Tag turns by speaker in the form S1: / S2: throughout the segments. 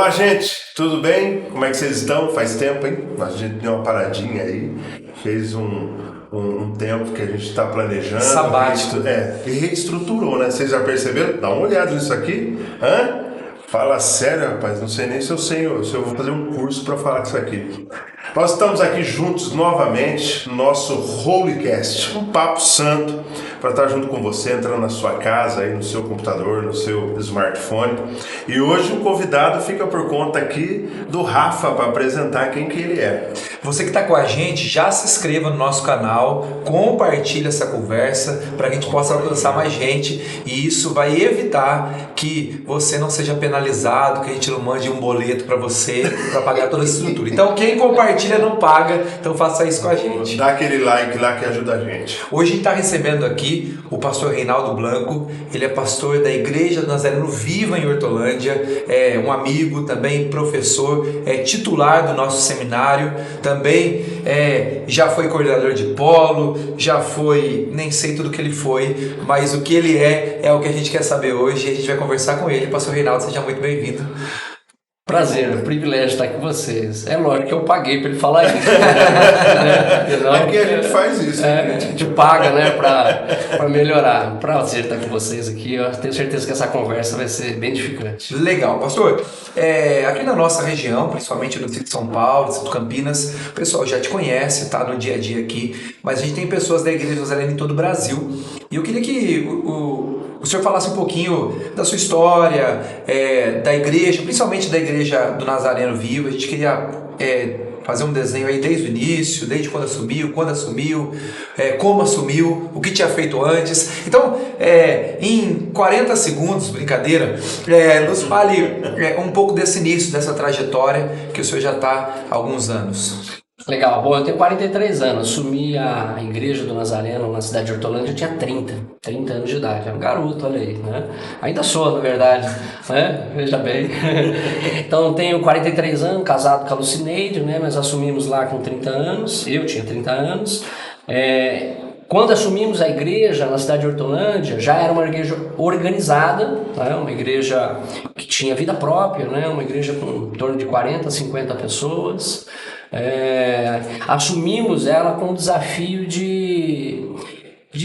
S1: Olá, gente, tudo bem? Como é que vocês estão? Faz tempo, hein? A gente deu uma paradinha aí, fez um tempo que a gente está planejando.
S2: Sabático.
S1: E reestruturou, né? Vocês já perceberam? Dá uma olhada nisso aqui. Hã? Fala sério, rapaz, não sei nem se eu vou fazer um curso para falar disso aqui. Nós estamos aqui juntos novamente no nosso Holycast, um papo santo para estar junto com você, entrando na sua casa, aí no seu computador, no seu smartphone. E hoje o convidado fica por conta aqui do Rafa para apresentar quem que ele é.
S2: Você que está com a gente, já se inscreva no nosso canal, compartilhe essa conversa para que a gente possa alcançar mais gente e isso vai evitar que você não seja penalizado, que a gente não mande um boleto para você para pagar toda essa estrutura. Então quem compartilha não paga, então faça isso com a gente.
S1: Dá aquele like lá que ajuda a gente.
S2: Hoje a gente está recebendo aqui o pastor Reinaldo Blanco, ele é pastor da Igreja do Nazareno Viva em Hortolândia, é um amigo, também professor, é titular do nosso seminário, também já foi coordenador de polo, já foi, nem sei tudo que ele foi, mas o que ele é o que a gente quer saber hoje e a gente vai conversar com ele. Pastor Reinaldo, seja muito bem-vindo.
S3: Prazer, um privilégio estar com vocês. É lógico que eu paguei para ele falar isso.
S1: Aqui a gente faz isso.
S3: A gente paga, né, para melhorar. Prazer estar com vocês aqui. Eu tenho certeza que essa conversa vai ser bem edificante.
S2: Legal, pastor. Aqui na nossa região, principalmente no distrito de São Paulo, distrito de Campinas, o pessoal já te conhece, tá no dia a dia aqui, mas a gente tem pessoas da Igreja do Nazareno em todo o Brasil. E eu queria que o senhor falasse um pouquinho da sua história, da igreja, principalmente da Igreja do Nazareno Vivo. A gente queria fazer um desenho aí desde o início, desde quando assumiu, como assumiu, o que tinha feito antes. Então, em 40 segundos, brincadeira, nos fale um pouco desse início, dessa trajetória que o senhor já está há alguns anos.
S3: Legal, bom, eu tenho 43 anos, assumi a Igreja do Nazareno na cidade de Hortolândia, eu tinha 30 anos de idade, era um garoto, olha aí, né? Ainda sou, na verdade, né? Veja bem. Então, tenho 43 anos, casado com a Lucineide, né? Nós assumimos lá com 30 anos, eu tinha 30 anos. Quando assumimos a igreja na cidade de Hortolândia, já era uma igreja organizada, né? Uma igreja que tinha vida própria, né? Uma igreja com em torno de 40, 50 pessoas. Assumimos ela com o desafio de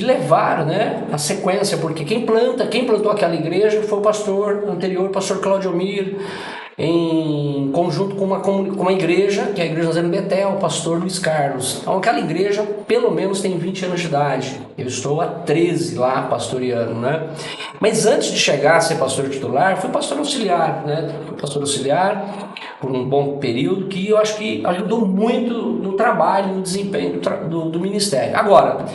S3: levar, né, a sequência, porque quem plantou aquela igreja foi o pastor anterior, o pastor Claudio Mir, em conjunto com uma igreja, que é a Igreja Nazareno Betel, o pastor Luiz Carlos. Então aquela igreja pelo menos tem 20 anos de idade. Eu estou há 13 lá pastoreando, né? Mas antes de chegar a ser pastor titular, fui pastor auxiliar, né? Fui pastor auxiliar por um bom período, que eu acho que ajudou muito no trabalho, no desempenho do ministério. Agora,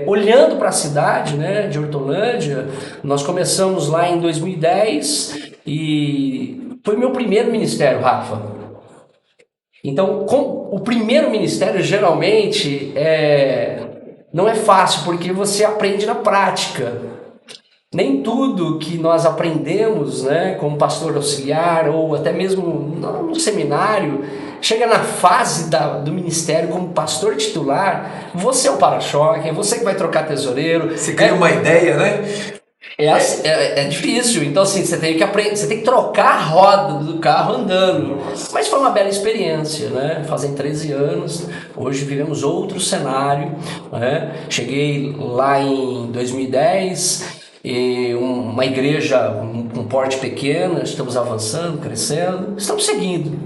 S3: olhando para a cidade, né, de Hortolândia, nós começamos lá em 2010 e foi meu primeiro ministério, Rafa. Então, o primeiro ministério geralmente não é fácil, porque você aprende na prática. Nem tudo que nós aprendemos, né, como pastor auxiliar ou até mesmo no seminário, chega na fase do ministério como pastor titular, você é o para-choque, é você que vai trocar tesoureiro.
S2: Você cria uma ideia, né?
S3: É difícil, então assim, você tem que aprender, você tem que trocar a roda do carro andando. Mas foi uma bela experiência, né? Fazem 13 anos, hoje vivemos outro cenário, né? Cheguei lá em 2010, e uma igreja com porte pequeno, estamos avançando, crescendo, estamos seguindo.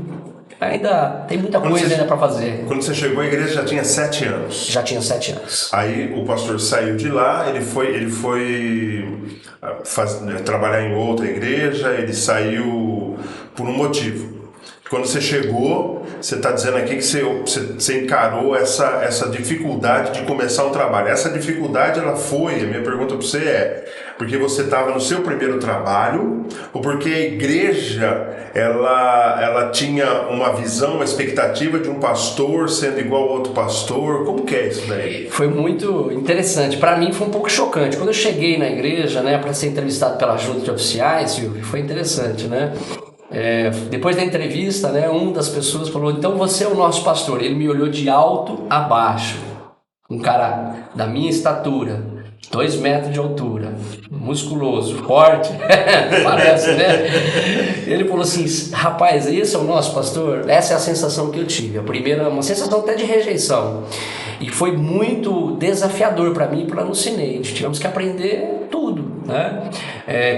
S3: Ainda tem muita coisa ainda para fazer.
S1: Quando você chegou, a igreja já tinha 7 anos.
S3: Já tinha 7 anos.
S1: Aí o pastor saiu de lá, ele foi trabalhar em outra igreja, ele saiu por um motivo. Quando você chegou, você está dizendo aqui que você encarou essa dificuldade de começar um trabalho. Essa dificuldade, a minha pergunta para você porque você estava no seu primeiro trabalho, ou porque a igreja ela tinha uma visão, uma expectativa de um pastor sendo igual ao outro pastor? Como que é isso daí?
S3: Foi muito interessante. Para mim foi um pouco chocante. Quando eu cheguei na igreja, né, para ser entrevistado pela junta de oficiais, Silvio, foi interessante, né? Depois da entrevista, né, uma das pessoas falou: então você é o nosso pastor. Ele me olhou de alto a baixo, um cara da minha estatura, 2 metros de altura, musculoso, forte, parece, né? Ele falou assim, rapaz, esse é o nosso pastor? Essa é a sensação que eu tive. A primeira, uma sensação até de rejeição. E foi muito desafiador para mim e para a Lucineide. Tivemos que aprender tudo, né?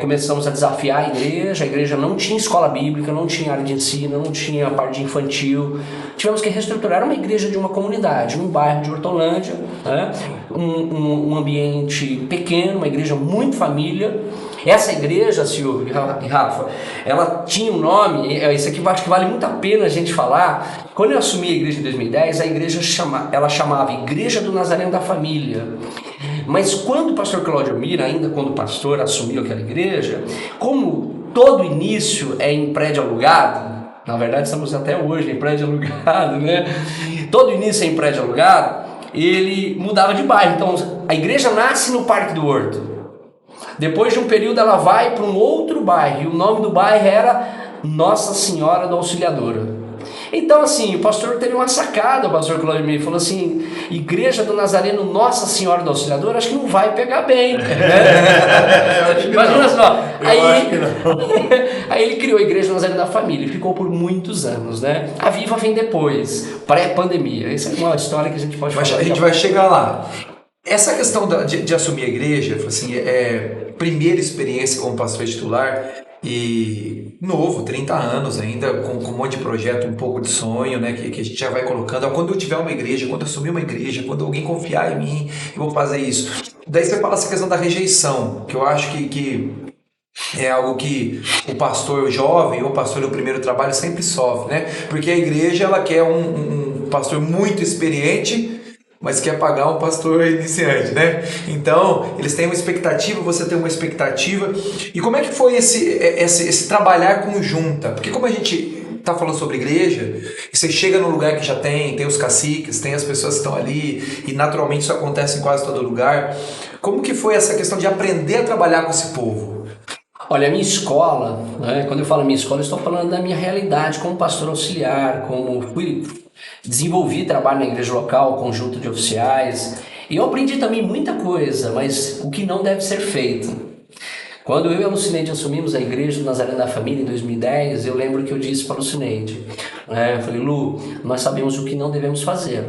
S3: Começamos a desafiar a igreja não tinha escola bíblica, não tinha área de ensino, não tinha parte de infantil. Tivemos que reestruturar uma igreja de uma comunidade, num bairro de Hortolândia, né? Um ambiente pequeno, uma igreja muito família. Essa igreja, Silvio e Rafa, ela tinha um nome, isso aqui eu acho que vale muito a pena a gente falar. Quando eu assumi a igreja em 2010, a igreja ela chamava Igreja do Nazareno da Família. Mas quando o pastor Cláudio Mira, ainda quando o pastor assumiu aquela igreja, como todo início é em prédio alugado, na verdade estamos até hoje em prédio alugado, né? Todo início é em prédio alugado, ele mudava de bairro. Então a igreja nasce no Parque do Horto. Depois de um período ela vai para um outro bairro, e o nome do bairro era Nossa Senhora da Auxiliadora. Então assim, o pastor teve uma sacada, o pastor Cláudio Mira falou assim, Igreja do Nazareno Nossa Senhora da Auxiliadora, acho que não vai pegar bem. Imagina só. Aí ele criou a Igreja do Nazareno da Família, e ficou por muitos anos, né? A Viva vem depois, pré-pandemia. Essa é uma história que a gente pode falar.
S2: A gente vai chegar lá. Essa questão de assumir a igreja, assim, primeira experiência como pastor titular e novo, 30 anos ainda, com um monte de projeto, um pouco de sonho, né, que a gente já vai colocando. Quando eu tiver uma igreja, quando eu assumir uma igreja, quando alguém confiar em mim, eu vou fazer isso. Daí você fala essa questão da rejeição, que eu acho que é algo que o pastor jovem ou o pastor do primeiro trabalho sempre sofre, né? Porque a igreja ela quer um pastor muito experiente, mas quer pagar um pastor iniciante, né? Então, eles têm uma expectativa, você tem uma expectativa. E como é que foi esse trabalhar conjunta? Porque como a gente está falando sobre igreja, e você chega num lugar que já tem os caciques, tem as pessoas que estão ali, e naturalmente isso acontece em quase todo lugar. Como que foi essa questão de aprender a trabalhar com esse povo?
S3: Olha, a minha escola, né? Quando eu falo minha escola, eu estou falando da minha realidade como pastor auxiliar, como desenvolvi trabalho na igreja local, conjunto de oficiais, e eu aprendi também muita coisa, mas o que não deve ser feito. Quando eu e a Lucineide assumimos a igreja do Nazareno da Família em 2010, eu lembro que eu disse para a Lucineide, eu falei, Lu, nós sabemos o que não devemos fazer.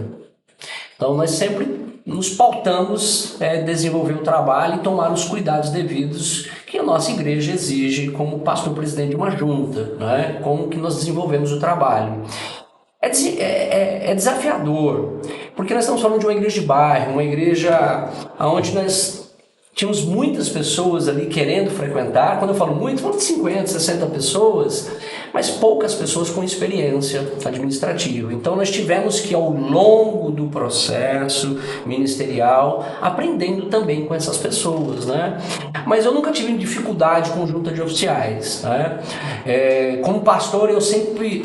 S3: Então nós sempre nos pautamos desenvolver o trabalho e tomar os cuidados devidos que a nossa igreja exige como pastor-presidente de uma junta, né? Como que nós desenvolvemos o trabalho. É desafiador, porque nós estamos falando de uma igreja de bairro, uma igreja onde nós tínhamos muitas pessoas ali querendo frequentar. Quando eu falo muito, falo de 50, 60 pessoas, mas poucas pessoas com experiência administrativa. Então nós tivemos que, ao longo do processo ministerial, aprendendo também com essas pessoas, né? Mas eu nunca tive dificuldade com junta de oficiais, né? Como pastor, eu sempre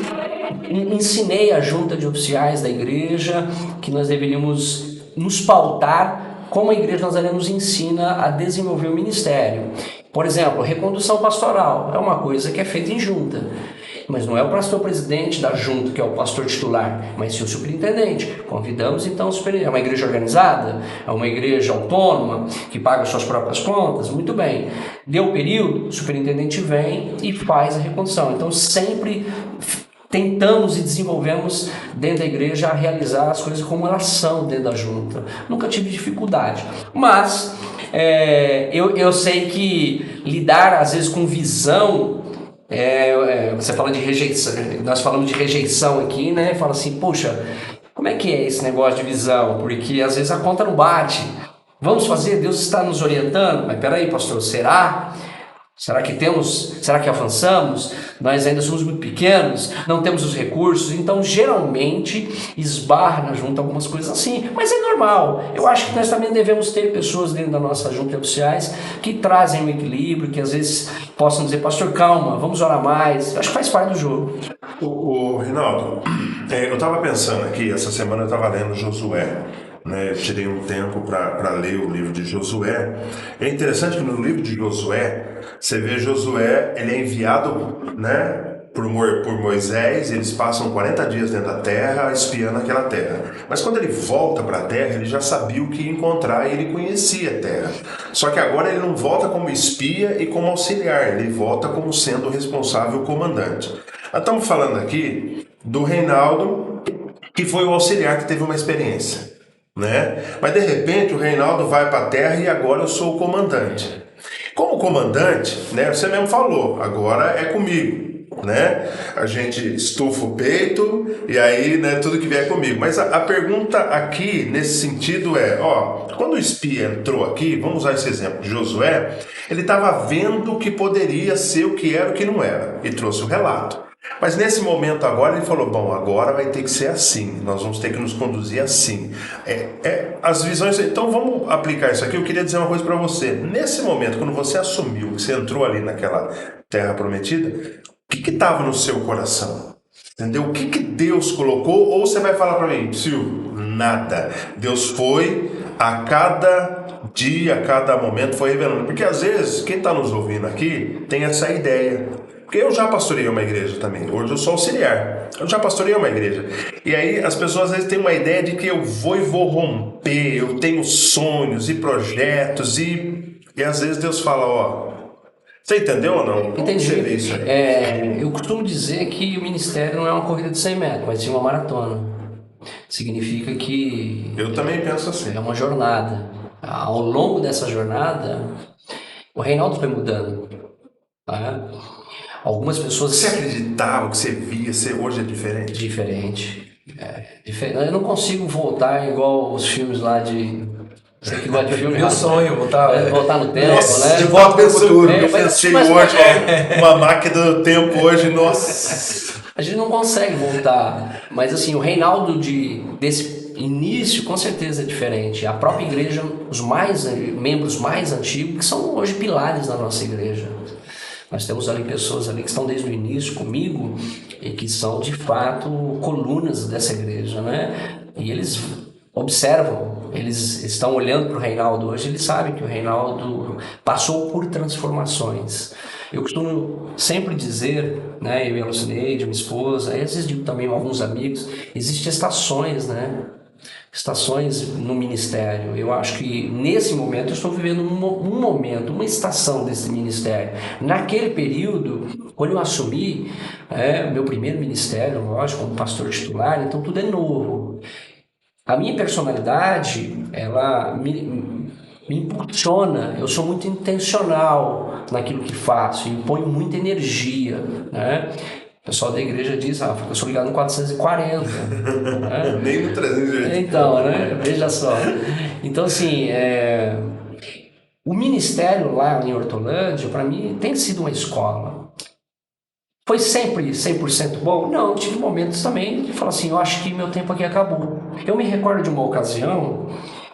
S3: ensinei a junta de oficiais da igreja que nós deveríamos nos pautar como a Igreja Nazareno nos ensina a desenvolver o ministério. Por exemplo, recondução pastoral é uma coisa que é feita em junta, mas não é o pastor-presidente da junta que é o pastor titular, mas sim o superintendente. Convidamos então o superintendente. É uma igreja organizada? É uma igreja autônoma que paga suas próprias contas? Muito bem. Deu o período, o superintendente vem e faz a recondução. Então sempre tentamos e desenvolvemos dentro da igreja a realizar as coisas como elas são dentro da junta. Nunca tive dificuldade. Mas eu sei que lidar às vezes com visão, você fala de rejeição, nós falamos de rejeição aqui, né? Fala assim, poxa, como é que é esse negócio de visão? Porque às vezes a conta não bate. Vamos fazer, Deus está nos orientando. Mas peraí, pastor, será? Será que avançamos? Nós ainda somos muito pequenos, não temos os recursos, então geralmente esbarra na junta algumas coisas assim, mas é normal. Eu acho que nós também devemos ter pessoas dentro da nossa junta de oficiais que trazem um equilíbrio, que às vezes possam dizer, pastor, calma, vamos orar mais. Eu acho que faz parte do jogo.
S1: O Rinaldo, eu estava pensando aqui, essa semana eu estava lendo Josué. Eu tirei um tempo para ler o livro de Josué. É interessante que no livro de Josué, você vê Josué, ele é enviado, né, por Moisés, eles passam 40 dias dentro da terra, espiando aquela terra. Mas quando ele volta para a terra, ele já sabia o que ia encontrar e ele conhecia a terra. Só que agora ele não volta como espia e como auxiliar, ele volta como sendo o responsável comandante. Nós estamos falando aqui do Reinaldo, que foi o auxiliar que teve uma experiência, né? Mas de repente o Reinaldo vai para a terra e agora eu sou o comandante. Como comandante, né, você mesmo falou, agora é comigo, né? A gente estufa o peito e aí, né, tudo que vier comigo. Mas a pergunta aqui, nesse sentido é, quando o espia entrou aqui, vamos usar esse exemplo de Josué, ele estava vendo o que poderia ser, o que era, o que não era, e trouxe o relato. Mas nesse momento agora ele falou, bom, agora vai ter que ser assim, nós vamos ter que nos conduzir assim. As visões, então vamos aplicar isso aqui. Eu queria dizer uma coisa para você. Nesse momento, quando você assumiu que você entrou ali naquela terra prometida, o que estava no seu coração? Entendeu? O que Deus colocou? Ou você vai falar para mim, Silvio, nada. Deus foi a cada dia, a cada momento foi revelando. Porque às vezes, quem está nos ouvindo aqui tem essa ideia. Porque eu já pastoreei uma igreja também. Hoje eu sou auxiliar. Eu já pastoreei uma igreja. E aí as pessoas às vezes têm uma ideia de que eu vou romper, eu tenho sonhos e projetos e às vezes Deus fala, você entendeu ou não?
S3: Entendi.
S1: Você vê isso aí?
S3: Eu costumo dizer que o ministério não é uma corrida de 100 metros, mas sim uma maratona. Significa que
S1: Eu também penso assim.
S3: é uma jornada. Ao longo dessa jornada, o Reinaldo foi mudando. Tá? Algumas pessoas...
S1: Você acreditava, que você via, hoje é diferente?
S3: Diferente. Eu não consigo voltar igual os filmes lá de... Você que gosta de filme?
S2: Meu sonho,
S3: voltar no tempo,
S1: nossa,
S3: né?
S1: De volta para o futuro.
S3: Eu
S1: pensei hoje, uma máquina do tempo hoje, nossa.
S3: A gente não consegue voltar. Mas assim, o Reinaldo desse início com certeza é diferente. A própria igreja, os membros mais antigos, que são hoje pilares da nossa igreja. Nós temos ali pessoas ali que estão desde o início comigo e que são de fato colunas dessa igreja, né? E eles observam, eles estão olhando para o Reinaldo hoje, eles sabem que o Reinaldo passou por transformações. Eu costumo sempre dizer, né, eu e a Lucineide, minha esposa, às vezes digo também a alguns amigos, existem estações, né? Estações no ministério. Eu acho que nesse momento eu estou vivendo um momento, uma estação desse ministério. Naquele período, quando eu assumi meu primeiro ministério, lógico, como pastor titular, então tudo é novo. A minha personalidade, ela me impulsiona, eu sou muito intencional naquilo que faço e ponho muita energia, né? O pessoal da igreja diz, eu sou ligado no 440. Né?
S1: Nem no 380.
S3: Então, né? Veja só. Então, assim, o ministério lá em Hortolândia, para mim, tem sido uma escola. Foi sempre 100% bom? Não, tive momentos também de falar assim, eu acho que meu tempo aqui acabou. Eu me recordo de uma ocasião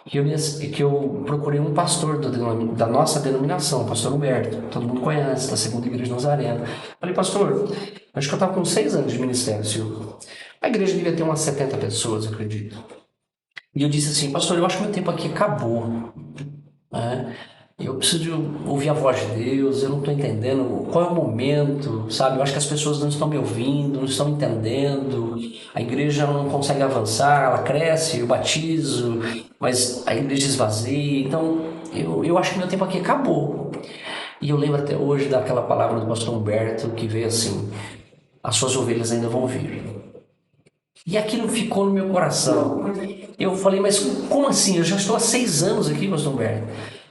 S3: que eu procurei um pastor da nossa denominação, o pastor Humberto, todo mundo conhece, da Segunda Igreja de Nazareno. Falei, pastor, acho que eu estava com 6 anos de ministério, Silvio. A igreja devia ter umas 70 pessoas, eu acredito. E eu disse assim, pastor, eu acho que meu tempo aqui acabou. Eu preciso de ouvir a voz de Deus, eu não estou entendendo qual é o momento, sabe? Eu acho que as pessoas não estão me ouvindo, não estão entendendo, a igreja não consegue avançar, ela cresce, eu batizo, mas a igreja esvazia, então eu acho que meu tempo aqui acabou. E eu lembro até hoje daquela palavra do pastor Humberto que veio assim, as suas ovelhas ainda vão vir. E aquilo ficou no meu coração. Eu falei, mas como assim? Eu já estou há 6 anos aqui, pastor Humberto.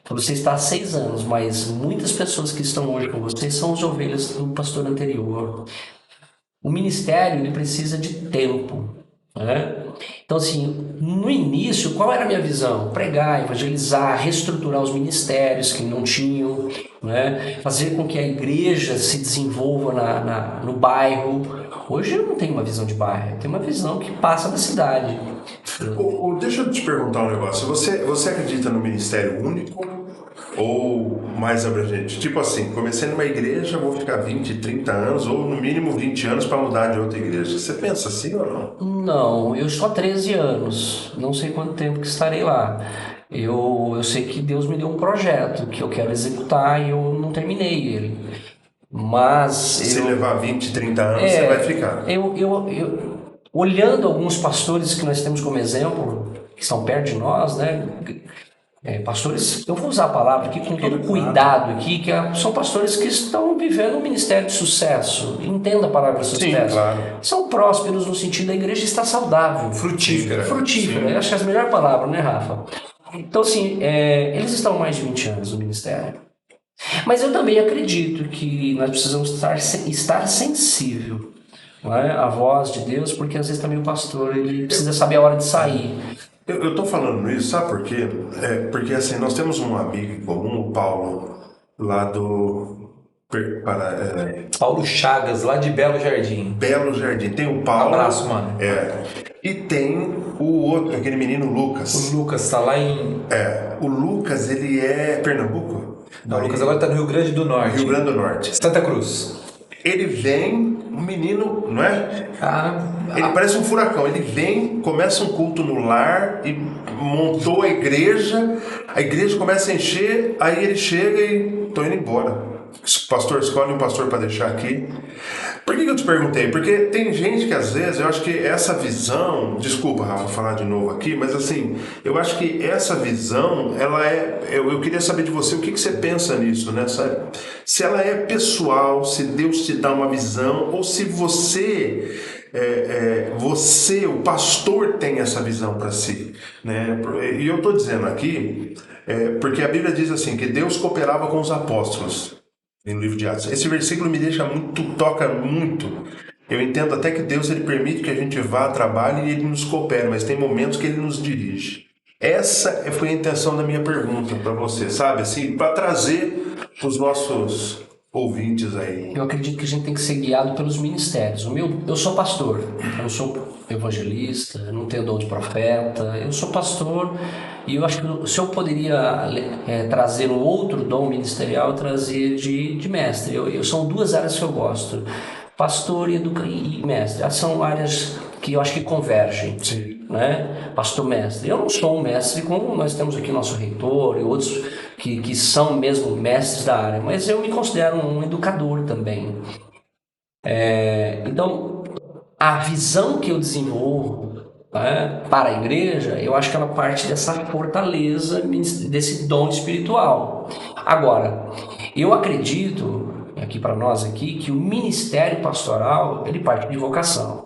S3: Você está há 6 anos, mas muitas pessoas que estão hoje com você são as ovelhas do pastor anterior. O ministério ele precisa de tempo. Né? Então, assim, no início, qual era a minha visão? Pregar, evangelizar, reestruturar os ministérios que não tinham, né? Fazer com que a igreja se desenvolva no bairro. Hoje eu não tenho uma visão de bairro, eu tenho uma visão que passa da cidade.
S1: Deixa eu te perguntar um negócio. Você acredita no ministério único ou mais abrangente? Tipo assim, comecei numa igreja, vou ficar 20, 30 anos ou no mínimo 20 anos para mudar de outra igreja. Você pensa assim ou não?
S3: Não, eu estou há 13 anos, não sei quanto tempo que estarei lá. Eu sei que Deus me deu um projeto que eu quero executar e eu não terminei ele. Mas
S1: Se levar 20, 30 anos, você vai ficar.
S3: Olhando alguns pastores que nós temos como exemplo, que estão perto de nós, né? Pastores, eu vou usar a palavra aqui com todo cuidado aqui, são pastores que estão vivendo um ministério de sucesso. Entenda a palavra sucesso.
S1: Sim, claro.
S3: São prósperos no sentido da igreja está saudável.
S2: Frutífera.
S3: Frutífera, eu acho que é a melhor palavra, né, Rafa? Então, assim, eles estão há mais de 20 anos no ministério. Mas eu também acredito que nós precisamos estar sensível, não é? À voz de Deus, porque às vezes também o pastor ele precisa saber a hora de sair.
S1: Eu tô falando isso, sabe por quê? Porque assim, nós temos um amigo em comum, o Paulo, lá do...
S2: Paulo Chagas, lá de Belo Jardim.
S1: Belo Jardim. Tem o Paulo.
S2: Abraço, mano.
S1: E tem o outro, aquele menino Lucas.
S2: O Lucas tá lá em...
S1: O Lucas, ele é Pernambuco?
S2: Não, o Lucas agora tá no Rio Grande do Norte.
S1: Rio Grande do Norte.
S2: Santa Cruz.
S1: Ele vem, um menino, não é? Ele
S2: Ah,
S1: parece um furacão. Ele vem, começa um culto no lar e montou a igreja começa a encher, aí ele chega e tô indo embora. O pastor escolhe um pastor para deixar aqui. Por que eu te perguntei? Porque tem gente que às vezes, eu acho que essa visão, desculpa, Rafa, vou falar de novo aqui, mas assim, eu acho que essa visão, ela eu queria saber de você, o que você pensa nisso, né? Se ela é pessoal, se Deus te dá uma visão, ou se você, o pastor, tem essa visão para si, né? E eu estou dizendo aqui, porque a Bíblia diz assim, que Deus cooperava com os apóstolos, no livro de Atos. Esse versículo me deixa toca muito. Eu entendo até que Deus ele permite que a gente vá, trabalhe e ele nos coopere, mas tem momentos que ele nos dirige. Essa foi a intenção da minha pergunta para você, sabe? Assim, para trazer para os nossos ouvintes aí.
S3: Eu acredito que a gente tem que ser guiado pelos ministérios. Eu sou pastor, eu não sou evangelista, eu não tenho dom de profeta, eu sou pastor e eu acho que se eu poderia trazer um outro dom ministerial, eu trazer de mestre. São duas áreas que eu gosto, pastor e mestre. São áreas que eu acho que convergem.
S1: Sim.
S3: Né? Pastor-mestre. Eu não sou um mestre como nós temos aqui nosso reitor e outros que são mesmo mestres da área, mas eu me considero um educador também. Então, a visão que eu desenvolvo, né, para a igreja, eu acho que ela parte dessa fortaleza, desse dom espiritual. Agora, eu acredito, aqui para nós aqui, que o ministério pastoral, ele parte de vocação.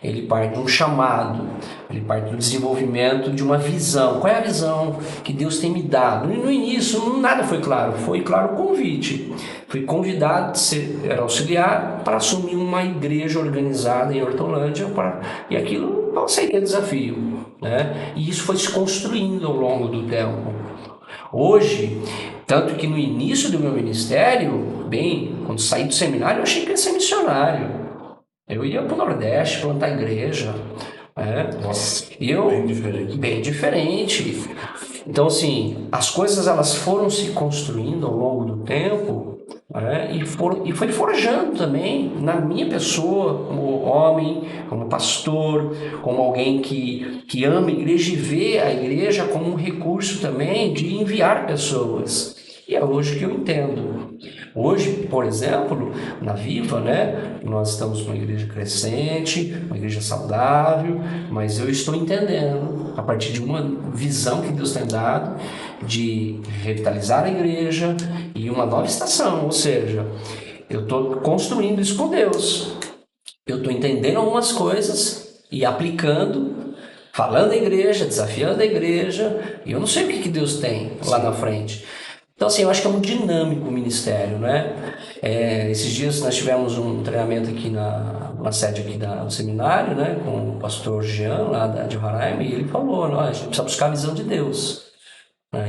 S3: Ele parte de um chamado, ele parte do desenvolvimento de uma visão. Qual é a visão que Deus tem me dado? No início nada foi claro o convite. Fui convidado a ser auxiliar para assumir uma igreja organizada em Hortolândia e aquilo eu aceitei o desafio, né? E isso foi se construindo ao longo do tempo. Hoje, tanto que no início do meu ministério, quando saí do seminário, eu achei que ia ser missionário. Eu ia para o Nordeste plantar igreja.
S1: Nossa,
S3: bem diferente. Então, assim, as coisas elas foram se construindo ao longo do tempo, e foi forjando também na minha pessoa, como homem, como pastor, como alguém que ama a igreja e vê a igreja como um recurso também de enviar pessoas. E é hoje que eu entendo. Hoje, por exemplo, na Viva, nós estamos uma igreja crescente, uma igreja saudável, mas eu estou entendendo, a partir de uma visão que Deus tem dado, de revitalizar a igreja e uma nova estação, ou seja, eu estou construindo isso com Deus. Eu estou entendendo algumas coisas e aplicando, falando à igreja, desafiando a igreja, e eu não sei o que Deus tem lá na frente. Então, assim, eu acho que é muito dinâmico o ministério, esses dias nós tivemos um treinamento aqui na sede aqui do seminário, com o pastor Jean, lá de Roraima, e ele falou, a gente precisa buscar a visão de Deus.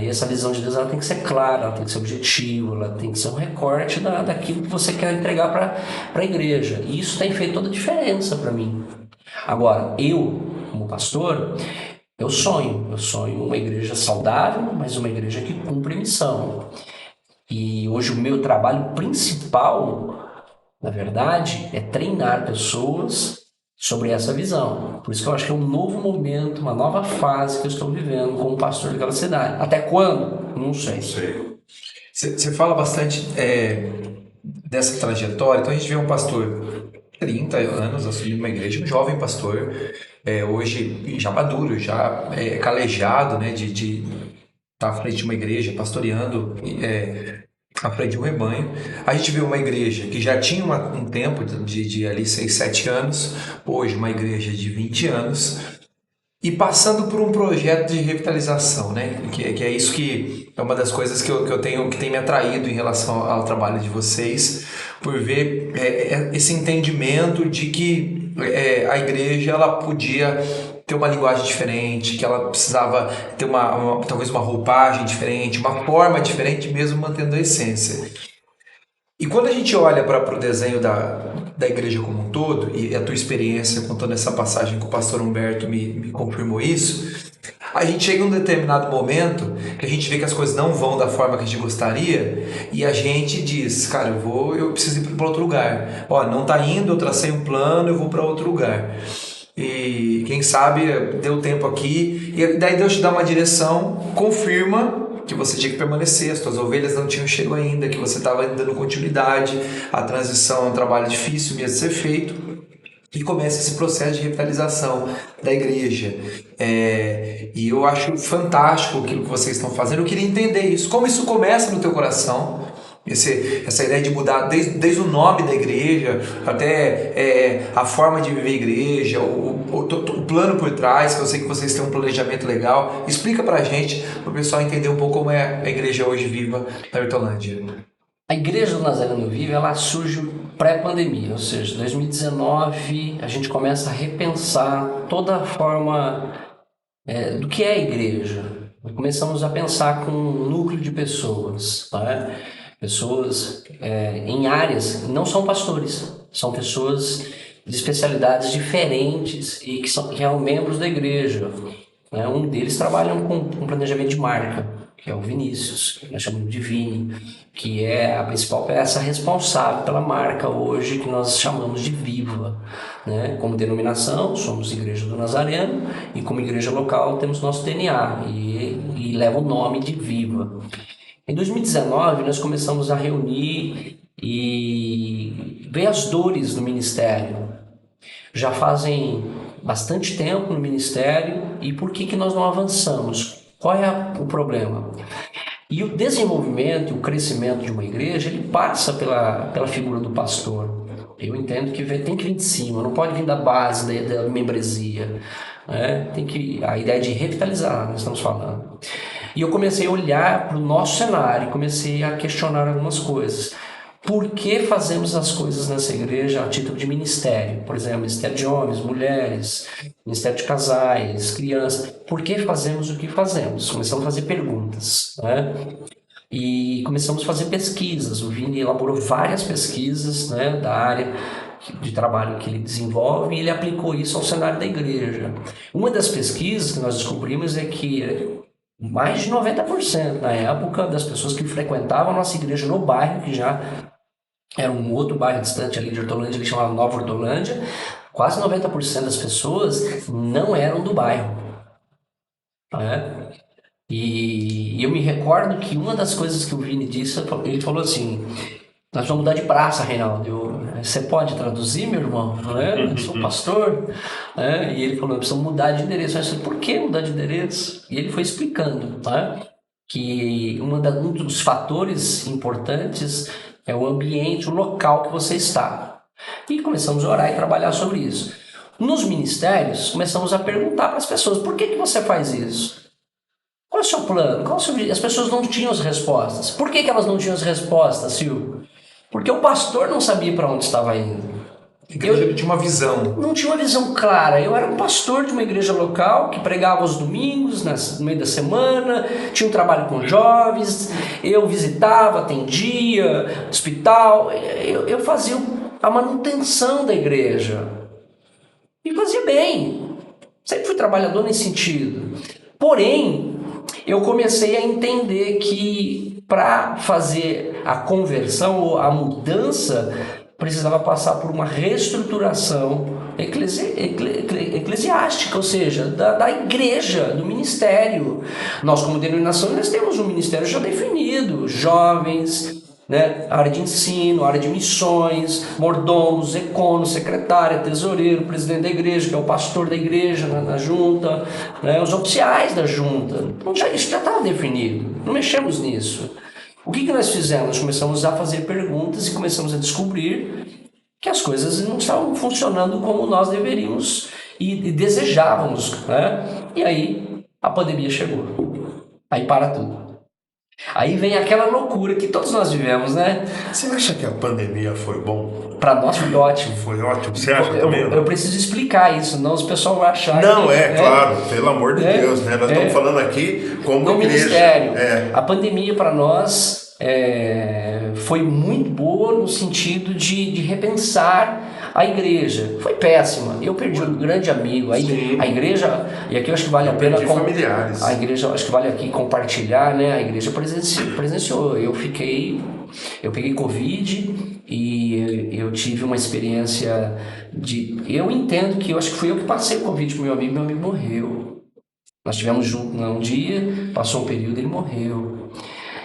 S3: E essa visão de Deus ela tem que ser clara, ela tem que ser objetiva, ela tem que ser um recorte daquilo que você quer entregar para a igreja. E isso tem feito toda a diferença para mim. Agora, eu, como pastor... Eu sonho uma igreja saudável, mas uma igreja que cumpre missão. E hoje o meu trabalho principal, na verdade, é treinar pessoas sobre essa visão. Por isso que eu acho que é um novo momento, uma nova fase que eu estou vivendo como pastor daquela cidade. Até quando? Não sei.
S2: Você fala bastante dessa trajetória, então a gente vê um pastor 30 anos assumindo uma igreja, um jovem pastor, hoje já maduro, já calejado, né, de estar à frente de uma igreja, pastoreando à frente de um rebanho. A gente vê uma igreja que já tinha um tempo de ali 6, 7 anos, hoje uma igreja de 20 anos, e passando por um projeto de revitalização, né? Que é isso que é uma das coisas que eu tenho, que tem me atraído em relação ao trabalho de vocês, por ver esse entendimento de que a igreja ela podia ter uma linguagem diferente, que ela precisava ter talvez uma roupagem diferente, uma forma diferente, mesmo mantendo a essência. E quando a gente olha para o desenho da igreja como um todo, e a tua experiência contando essa passagem que o pastor Humberto me confirmou isso, a gente chega em um determinado momento que a gente vê que as coisas não vão da forma que a gente gostaria e a gente diz, cara, eu preciso ir para outro lugar. Ó, não tá indo, eu tracei um plano, eu vou para outro lugar. E quem sabe deu tempo aqui, e daí Deus te dá uma direção, confirma que você tinha que permanecer, as suas ovelhas não tinham chego ainda, que você estava dando continuidade, a transição é um trabalho difícil mesmo de ser feito, e começa esse processo de revitalização da igreja. E eu acho fantástico aquilo que vocês estão fazendo. Eu queria entender isso, como isso começa no teu coração, essa ideia de mudar desde o nome da igreja até a forma de viver a igreja, o plano por trás, que eu sei que vocês têm um planejamento legal. Explica pra gente, para o pessoal entender um pouco como é a igreja hoje viva na Hortolândia.
S3: A Igreja do Nazareno Vive, ela surge pré-pandemia, ou seja, 2019 a gente começa a repensar toda a forma do que é a igreja. Começamos a pensar com um núcleo de pessoas, né? Pessoas em áreas, não são pastores, são pessoas de especialidades diferentes e que são membros da igreja. Um deles trabalha com planejamento de marca, que é o Vinícius, que nós chamamos de Vini, que é a principal peça responsável pela marca hoje, que nós chamamos de Viva. Como denominação, somos Igreja do Nazareno, e como igreja local temos nosso DNA, e leva o nome de Viva. Em 2019, nós começamos a reunir e ver as dores do ministério. Já fazem bastante tempo no ministério, e por que nós não avançamos? Qual é o problema? E o desenvolvimento, o crescimento de uma igreja, ele passa pela figura do pastor. Eu entendo que tem que vir de cima, não pode vir da base, da membresia. A ideia de revitalizar, nós estamos falando. E eu comecei a olhar para o nosso cenário, comecei a questionar algumas coisas. Por que fazemos as coisas nessa igreja a título de ministério? Por exemplo, ministério de homens, mulheres, ministério de casais, crianças. Por que fazemos o que fazemos? Começamos a fazer perguntas, E começamos a fazer pesquisas. O Vini elaborou várias pesquisas, da área de trabalho que ele desenvolve, e ele aplicou isso ao cenário da igreja. Uma das pesquisas que nós descobrimos é que mais de 90% na época das pessoas que frequentavam a nossa igreja no bairro, que já era um outro bairro distante ali de Hortolândia, ele chamava Nova Hortolândia, quase 90% das pessoas não eram do bairro. E eu me recordo que uma das coisas que o Vini disse, ele falou assim: nós vamos mudar de praça, Reinaldo. Você pode traduzir, meu irmão? Eu sou pastor. E ele falou: precisamos mudar de endereço. Eu disse: por que mudar de endereço? E ele foi explicando que um dos fatores importantes é o ambiente, o local que você está. E começamos a orar e trabalhar sobre isso. Nos ministérios, começamos a perguntar para as pessoas: por que você faz isso? Qual é o seu plano? Qual é o seu... As pessoas não tinham as respostas. Por que elas não tinham as respostas, Silvio? Porque o pastor não sabia para onde estava indo.
S2: A igreja não tinha uma visão.
S3: Não tinha uma visão clara. Eu era um pastor de uma igreja local que pregava aos domingos, no meio da semana, tinha um trabalho com jovens, eu visitava, atendia, hospital, eu fazia a manutenção da igreja. E fazia bem. Sempre fui trabalhador nesse sentido. Porém, eu comecei a entender que para fazer a conversão ou a mudança, precisava passar por uma reestruturação eclesiástica, ou seja, da igreja, do ministério. Nós, como denominação, nós temos um ministério já definido, jovens, né? A área de ensino, a área de missões, mordomos, econo, secretária, tesoureiro, presidente da igreja, que é o pastor da igreja na junta, né? Os oficiais da junta. Então, isso já estava definido, não mexemos nisso. O que nós fizemos? Nós começamos a fazer perguntas e começamos a descobrir que as coisas não estavam funcionando como nós deveríamos e desejávamos, né? E aí a pandemia chegou. Aí para tudo. Aí vem aquela loucura que todos nós vivemos, né?
S1: Você acha que a pandemia foi bom?
S3: Para nós foi ótimo.
S1: Foi ótimo. Você acha também?
S3: Eu preciso explicar isso, senão os pessoal vão achar
S1: não,
S3: que...
S1: claro, pelo amor de Deus, né? Nós estamos falando aqui como
S3: no
S1: igreja.
S3: Ministério. A pandemia para nós foi muito boa no sentido de repensar a igreja. Foi péssima. Eu perdi um grande amigo. A igreja, e aqui eu acho que vale a pena...
S1: familiares.
S3: A igreja, acho que vale aqui compartilhar, né? A igreja presenciou. Eu peguei Covid e eu tive uma experiência de... Eu entendo que, eu acho que fui eu que passei Covid pro meu amigo morreu. Nós estivemos juntos um dia, passou um período e ele morreu.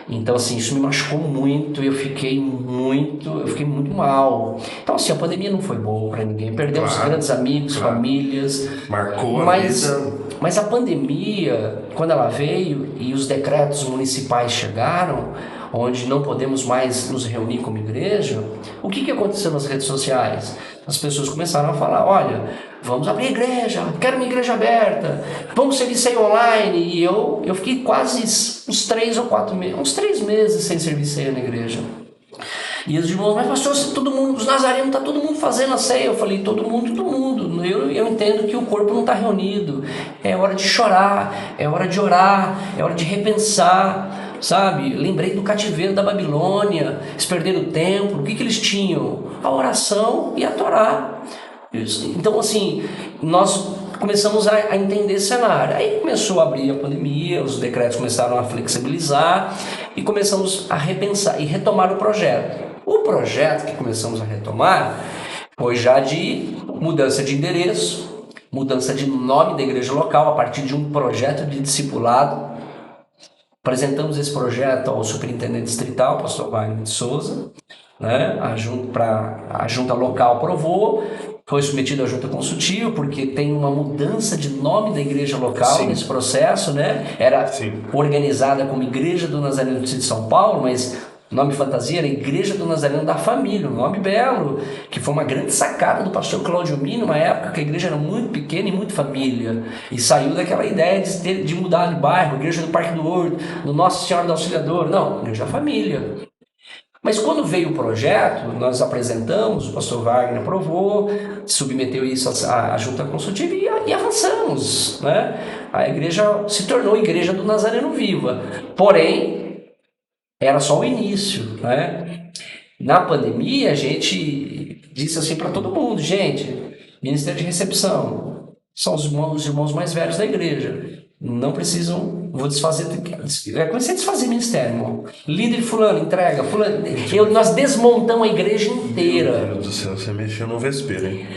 S3: Então, assim, isso me machucou muito, eu fiquei muito mal. Então, assim, a pandemia não foi boa para ninguém. Perdemos grandes amigos, famílias.
S1: Marcou a vida.
S3: Mas a pandemia, quando ela veio e os decretos municipais chegaram, onde não podemos mais nos reunir como igreja, o que aconteceu nas redes sociais? As pessoas começaram a falar, olha, vamos abrir igreja, quero uma igreja aberta, vamos servir sem online. E eu fiquei quase uns 3 ou 4 meses, uns 3 meses sem servir ceia na igreja. E os irmãos, mas pastor, todo mundo, os nazarenos, está todo mundo fazendo a ceia. Eu falei, todo mundo. Eu entendo que o corpo não está reunido. É hora de chorar, é hora de orar, é hora de repensar, sabe? Lembrei do cativeiro da Babilônia, eles perderam o templo, o que eles tinham? A oração e a Torá. Então, assim, nós começamos a entender esse cenário. Aí começou a abrir a pandemia, os decretos começaram a flexibilizar e começamos a repensar e retomar o projeto. O projeto que começamos a retomar foi já de mudança de endereço, mudança de nome da igreja local a partir de um projeto de discipulado. Apresentamos esse projeto ao superintendente distrital, pastor Wagner de Souza, né? A junta local aprovou, foi submetido à junta consultiva, porque tem uma mudança de nome da igreja local nesse processo, né? Era organizada como Igreja do Nazareno do Distrito de São Paulo, mas o nome fantasia era Igreja do Nazareno da Família, um nome belo, que foi uma grande sacada do pastor Cláudio Mir, numa época que a igreja era muito pequena e muito família, e saiu daquela ideia de mudar de bairro, Igreja do Parque do Horto, do Nossa Senhora do Auxiliador, não, Igreja da Família. Mas quando veio o projeto, nós apresentamos, o pastor Wagner aprovou, submeteu isso à junta consultiva e avançamos, né? A igreja se tornou Igreja do Nazareno Viva, porém, era só o início, né? Na pandemia, a gente disse assim para todo mundo, gente, ministério de recepção, são os irmãos mais velhos da igreja, não precisam, vou desfazer, comecei a desfazer ministério, irmão. Líder fulano, entrega, fulano, nós desmontamos a igreja inteira.
S1: Meu Deus do céu, você mexeu no vespeiro, hein?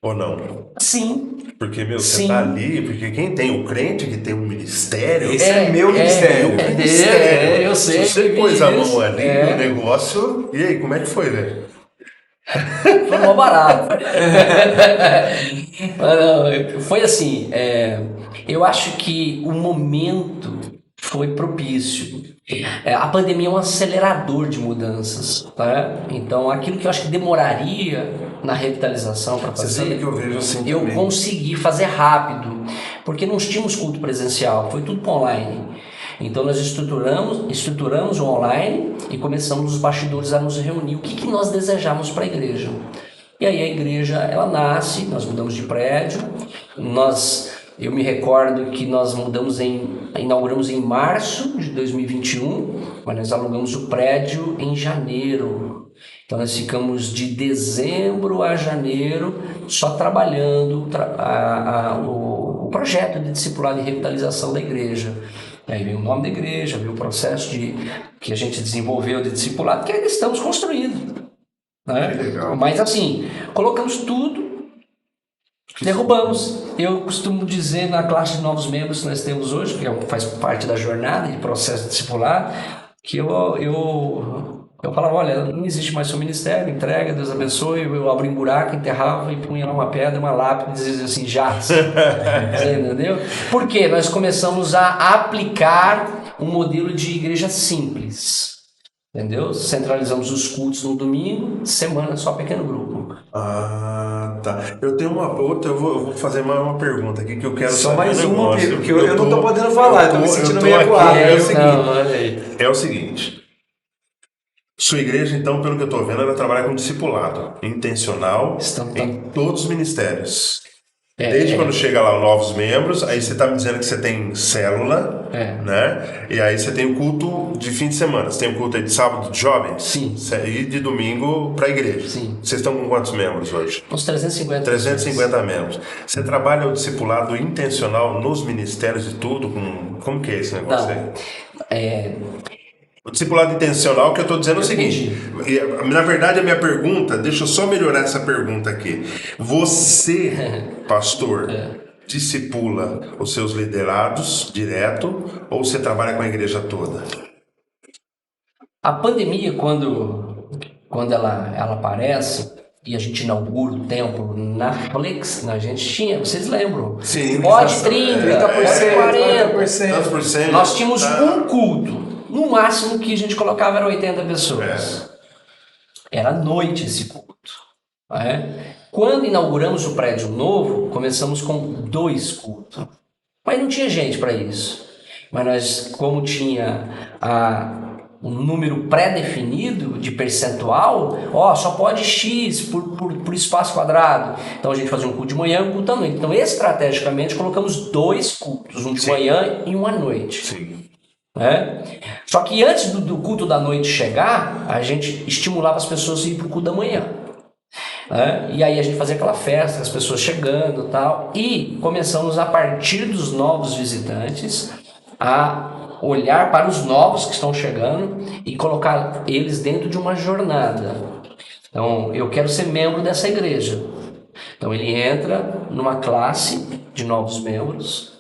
S1: Ou não?
S3: Sim.
S1: Porque, você tá ali, porque quem tem o crente que tem um ministério...
S2: Esse é meu ministério.
S3: Eu sei.
S1: Se você pôs a mão ali no negócio, e aí, como é que foi, velho?
S3: Foi mó barato. Foi assim, eu acho que o momento foi propício. A pandemia é um acelerador de mudanças, tá? Então, aquilo que eu acho que demoraria na revitalização para fazer,
S1: você sabe que eu vejo assim
S3: eu
S1: também.
S3: consegui fazer rápido, porque não tínhamos culto presencial, foi tudo online. Então nós estruturamos o online e começamos os bastidores a nos reunir. O que nós desejamos para a igreja? E aí a igreja, ela nasce, nós mudamos de prédio, eu me recordo que nós inauguramos em março de 2021, mas nós alugamos o prédio em janeiro. Então nós ficamos de dezembro a janeiro só trabalhando o projeto de discipulado e revitalização da igreja. Aí veio o nome da igreja, veio o processo que a gente desenvolveu de discipulado, que ainda estamos construindo, né?
S1: Legal.
S3: Mas assim, colocamos tudo, derrubamos. Eu costumo dizer na classe de novos membros que nós temos hoje, que faz parte da jornada de processo de discipulado, que eu falava, olha, não existe mais seu ministério, entrega, Deus abençoe, eu abri um buraco, enterrava e punha lá uma pedra, uma lápide e dizia assim, jaz. Você entendeu? Por quê? Nós começamos a aplicar um modelo de igreja simples. Entendeu? Centralizamos os cultos no domingo, semana só pequeno grupo.
S1: Ah, tá. Eu tenho uma outra, eu vou fazer mais uma pergunta aqui que eu quero
S2: Só
S1: saber
S2: mais
S1: um
S2: uma,
S1: negócio.
S2: porque eu não tô podendo falar, eu tô me sentindo meio
S1: aqui,
S2: acuado.
S1: é o seguinte. Sua igreja, então, pelo que eu tô vendo, ela trabalha com discipulado intencional em todos os ministérios. Desde quando chega lá novos membros, aí você está me dizendo que você tem célula, né? E aí você tem o culto de fim de semana. Você tem o culto aí de sábado de jovens?
S3: Sim.
S1: E de domingo para a igreja?
S3: Sim.
S1: Vocês estão com quantos membros hoje?
S3: Uns 350.
S1: 350 membros. Você trabalha o discipulado intencional nos ministérios e tudo? Como que é esse negócio aí? O discipulado intencional que eu estou dizendo é o seguinte, na verdade a minha pergunta, deixa eu só melhorar essa pergunta aqui. Você, pastor, discipula os seus liderados direto ou você trabalha com a igreja toda?
S3: A pandemia, quando ela aparece e a gente inaugura o templo na Flex, a gente tinha, vocês lembram?
S1: Sim.
S3: Pode 30,
S2: 40%.
S3: 40%. Nós tínhamos um culto. No máximo que a gente colocava era 80 pessoas. Era à noite esse culto. Quando inauguramos o prédio novo, começamos com 2 cultos. Mas não tinha gente para isso. Mas nós, como tinha um número pré-definido de percentual, só pode X por espaço quadrado. Então a gente fazia um culto de manhã e um culto à noite. Então estrategicamente colocamos 2 cultos, um de manhã e um à noite.
S1: Sim.
S3: Só que antes do culto da noite chegar, a gente estimulava as pessoas a ir para o culto da manhã. E aí a gente fazia aquela festa, as pessoas chegando e tal. E começamos a partir dos novos visitantes a olhar para os novos que estão chegando e colocar eles dentro de uma jornada. Então, eu quero ser membro dessa igreja. Então ele entra numa classe de novos membros.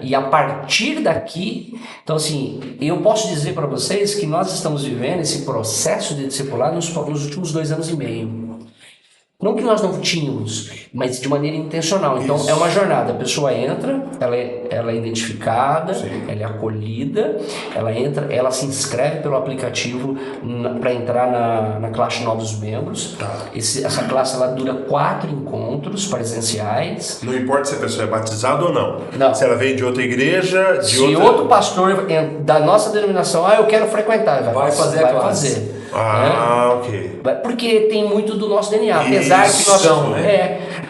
S3: E a partir daqui, então assim, eu posso dizer para vocês que nós estamos vivendo esse processo de discipulado nos últimos 2 anos e meio. Não que nós não tínhamos, mas de maneira intencional. Então é uma jornada, a pessoa entra, ela é identificada, ela é acolhida, ela entra, ela se inscreve pelo aplicativo para entrar na classe Novos Membros. Essa classe ela dura 4 encontros presenciais.
S1: Não importa se a pessoa é batizada ou não.
S3: Não.
S1: Se ela veio de outra igreja,
S3: se outro pastor da nossa denominação, eu quero frequentar, vai fazer.
S1: Ok.
S3: Porque tem muito do nosso DNA, apesar que nós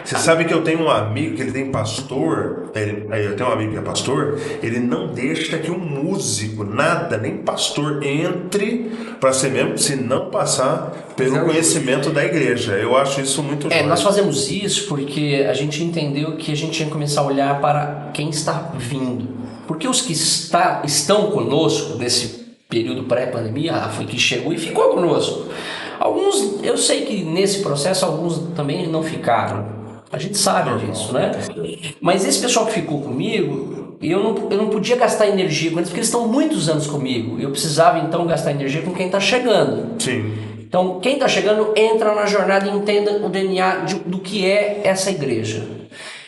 S1: Você sabe que eu tenho um amigo que ele tem pastor, eu tenho um amigo que é pastor, ele não deixa que um músico, nada, nem pastor, entre para ser membro, se não passar pelo conhecimento da igreja. Eu acho isso muito jóia.
S3: Nós fazemos isso porque a gente entendeu que a gente tinha que começar a olhar para quem está vindo. Porque os que estão conosco nesse período pré-pandemia, foi que chegou e ficou conosco. Alguns, eu sei que nesse processo, alguns também não ficaram. A gente sabe disso, né? Mas esse pessoal que ficou comigo, eu não podia gastar energia com eles, porque eles estão muitos anos comigo. Eu precisava, então, gastar energia com quem está chegando.
S1: Sim.
S3: Então, quem está chegando, entra na jornada e entenda o DNA do que é essa igreja.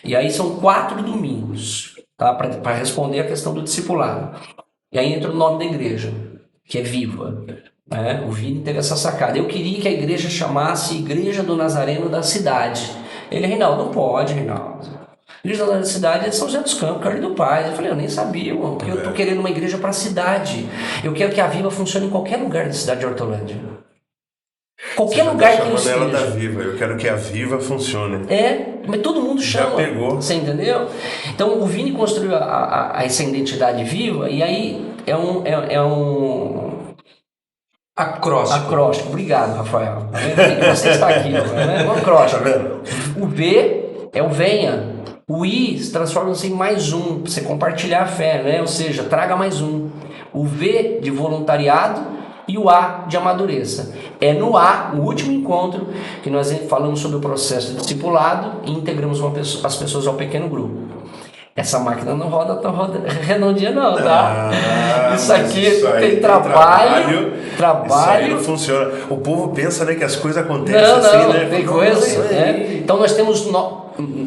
S3: E aí são 4 domingos, tá? Para responder a questão do discipulado. E aí entra o nome da igreja, que é Viva. O Vini teve essa sacada. Eu queria que a igreja chamasse Igreja do Nazareno da cidade. Ele, Reinaldo, não pode, Reinaldo. Igreja do Nazareno da cidade é São José dos Campos, Carlos do Paz. Eu falei, eu nem sabia, irmão, porque eu tô querendo uma igreja para a cidade. Eu quero que a Viva funcione em qualquer lugar da cidade de Hortolândia. Qualquer lugar que eu esteja.
S1: Ela da Viva, eu quero que a Viva funcione.
S3: Mas todo mundo chama.
S1: Já pegou.
S3: Você entendeu? Então o Vini construiu essa identidade viva e aí é um acróstico. Obrigado, Rafael. Você está aqui, né? Um acróstico. O V é o venha. O I se transforma em mais um, para você compartilhar a fé, né? Ou seja, traga mais um. O V de voluntariado e o A de amadureça. É no A, no último encontro, que nós falamos sobre o processo de discipulado e integramos as pessoas ao pequeno grupo. essa máquina não roda tão redondinha não, tá? Isso aqui tem
S1: tem
S3: trabalho.
S1: Isso aí não funciona. O povo pensa, né, que as coisas acontecem
S3: Não,
S1: assim, né?
S3: tem coisa. Então nós temos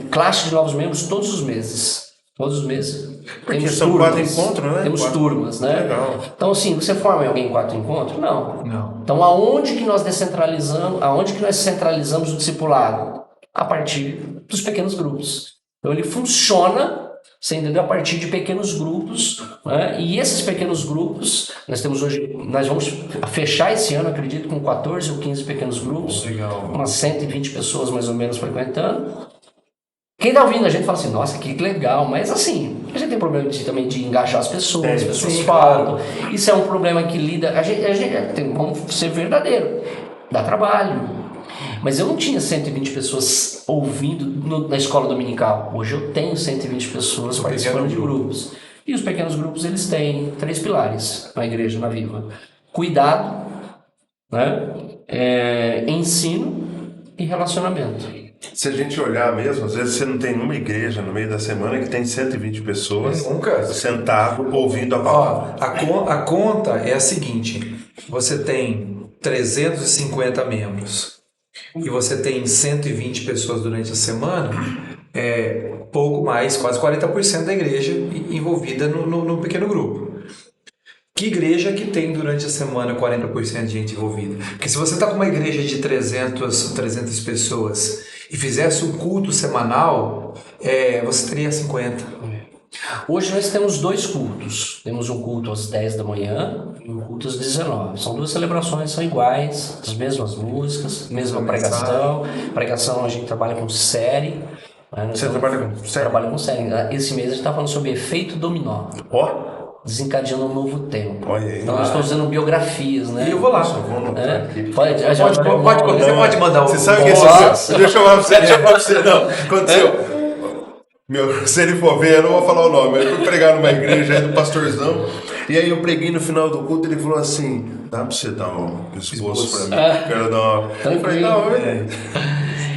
S3: classe de novos membros todos os meses. Todos os meses.
S1: Porque
S3: Temos
S1: são
S3: turmas.
S1: 4 encontros, né?
S3: Temos
S1: 4.
S3: turmas, né?
S1: Legal.
S3: Então, assim, você forma alguém em 4 encontros? Não.
S2: Não.
S3: Então, aonde que nós descentralizamos, aonde que nós centralizamos o discipulado? A partir dos pequenos grupos. Então, ele funciona, você entendeu? A partir de pequenos grupos, né? E esses pequenos grupos, nós vamos fechar esse ano, acredito, com 14 ou 15 pequenos grupos.
S2: Legal.
S3: Umas 120 pessoas mais ou menos frequentando. Quem tá ouvindo a gente fala assim, nossa, que legal, mas assim, a gente tem problema também de engajar as pessoas, as pessoas faltam. Isso é um problema que lida. A gente vamos ser verdadeiro, dá trabalho. Mas eu não tinha 120 pessoas ouvindo na escola dominical. Hoje eu tenho 120 pessoas participando de grupos. E os pequenos grupos, eles têm 3 pilares na igreja, na Viva: cuidado, né? Ensino e relacionamento.
S1: Se a gente olhar mesmo, às vezes você não tem uma igreja no meio da semana que tem 120 pessoas sentado ouvindo a palavra.
S2: A conta é a seguinte: você tem 350 membros e você tem 120 pessoas durante a semana, pouco mais, quase 40% da igreja envolvida no pequeno grupo. Que igreja que tem durante a semana 40% de gente envolvida? Porque se você está com uma igreja de 300 pessoas e fizesse um culto semanal, você teria 50.
S3: Hoje nós temos 2 cultos. Temos um culto às 10 da manhã e um culto às 19. São 2 celebrações, são iguais, as mesmas músicas, mesma pregação. Pregação a gente trabalha com série.
S1: Você trabalha com série?
S3: Trabalha com série. Esse mês a gente está falando sobre efeito dominó. Desencadeando um novo tempo.
S1: Olha aí.
S3: Então, nós estamos usando biografias, né?
S2: E eu vou lá.
S1: Aqui.
S2: Você pode mandar
S1: Você sabe que deixa eu falar pra você. Não, aconteceu. Se ele for ver, eu não vou falar o nome. Eu fui pregar numa igreja aí do pastorzão. E aí eu preguei no final do culto, ele falou assim: dá pra você dar um esboço pra mim? Quero dar uma.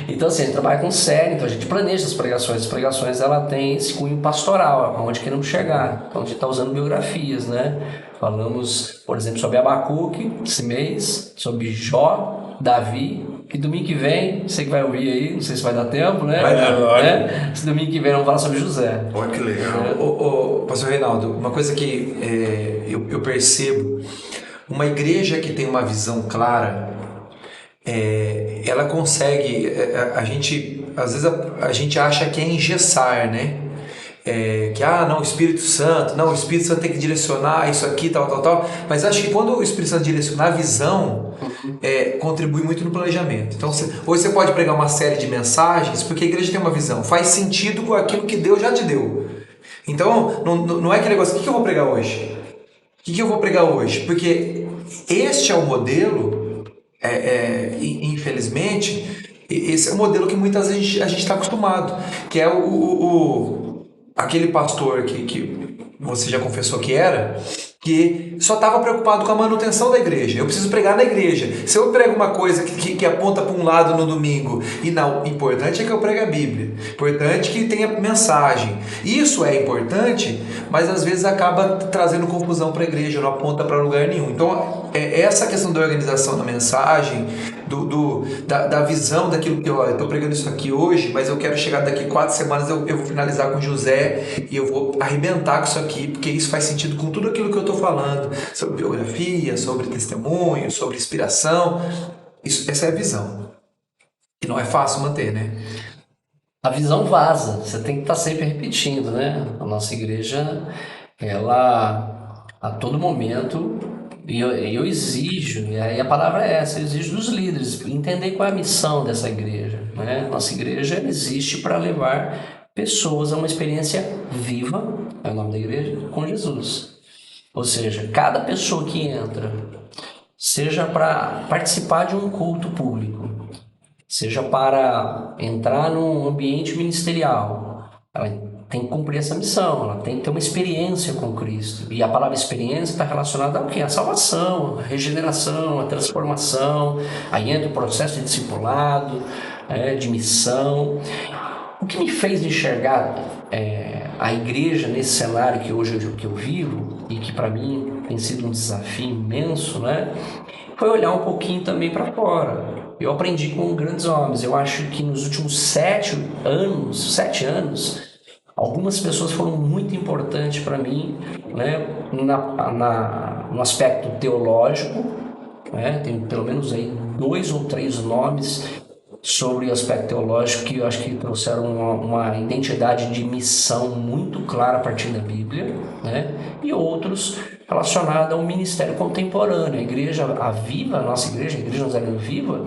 S3: Então, assim, a gente trabalha com série, então a gente planeja as pregações. As pregações, ela tem esse cunho pastoral, aonde queremos chegar. Então, a gente está usando biografias, né? Falamos, por exemplo, sobre Abacuque, esse mês, sobre Jó, Davi, e domingo que vem, você que vai ouvir aí, não sei se vai dar tempo, né?
S1: Vai dar,
S3: Esse domingo que vem vamos falar sobre José.
S1: Olha que legal.
S2: Pastor Reinaldo, uma coisa que eu percebo, uma igreja que tem uma visão clara, ela consegue, às vezes a gente acha que é engessar, né? O Espírito Santo tem que direcionar isso aqui, tal, mas acho que quando o Espírito Santo direcionar a visão, contribui muito no planejamento. Então, hoje você pode pregar uma série de mensagens, porque a igreja tem uma visão, faz sentido com aquilo que Deus já te deu. Então, não é aquele negócio, o que eu vou pregar hoje? O que eu vou pregar hoje? Porque este é o modelo, infelizmente, esse é o modelo que muitas vezes a gente está acostumado, que é aquele pastor que você já confessou que só estava preocupado com a manutenção da igreja. Eu preciso pregar na igreja. Se eu prego uma coisa que aponta para um lado no domingo, importante é que eu pregue a Bíblia. Importante que tenha mensagem. Isso é importante, mas às vezes acaba trazendo confusão para a igreja, não aponta para lugar nenhum. Então, essa questão da organização da mensagem, da visão daquilo que eu estou pregando isso aqui hoje, mas eu quero chegar daqui 4 semanas, eu vou finalizar com José e eu vou arrebentar com isso aqui, porque isso faz sentido com tudo aquilo que eu estou falando, sobre biografia, sobre testemunho, sobre inspiração. Essa é a visão. E não é fácil manter, né?
S3: A visão vaza, você tem que estar sempre repetindo, né? A nossa igreja, ela, a todo momento, e eu exijo, e a palavra é essa, eu exijo dos líderes, entender qual é a missão dessa igreja, né? Nossa igreja existe para levar pessoas a uma experiência viva, é o nome da igreja, com Jesus. Ou seja, cada pessoa que entra, seja para participar de um culto público, seja para entrar num ambiente ministerial, ela tem que cumprir essa missão, ela tem que ter uma experiência com Cristo. E a palavra experiência está relacionada ao quê? A salvação, a regeneração, a transformação. Aí entra o processo de discipulado, de missão. O que me fez enxergar a igreja nesse cenário que hoje que eu vivo e que para mim tem sido um desafio imenso, né? Foi olhar um pouquinho também para fora. Eu aprendi com grandes homens. Eu acho que nos últimos 7 anos, algumas pessoas foram muito importantes para mim, né? No aspecto teológico, né? Tem pelo menos aí 2 ou 3 nomes sobre o aspecto teológico que eu acho que trouxeram uma identidade de missão muito clara a partir da Bíblia, né? E outros relacionados ao ministério contemporâneo. A igreja, a nossa igreja, a Igreja Nazareno Viva,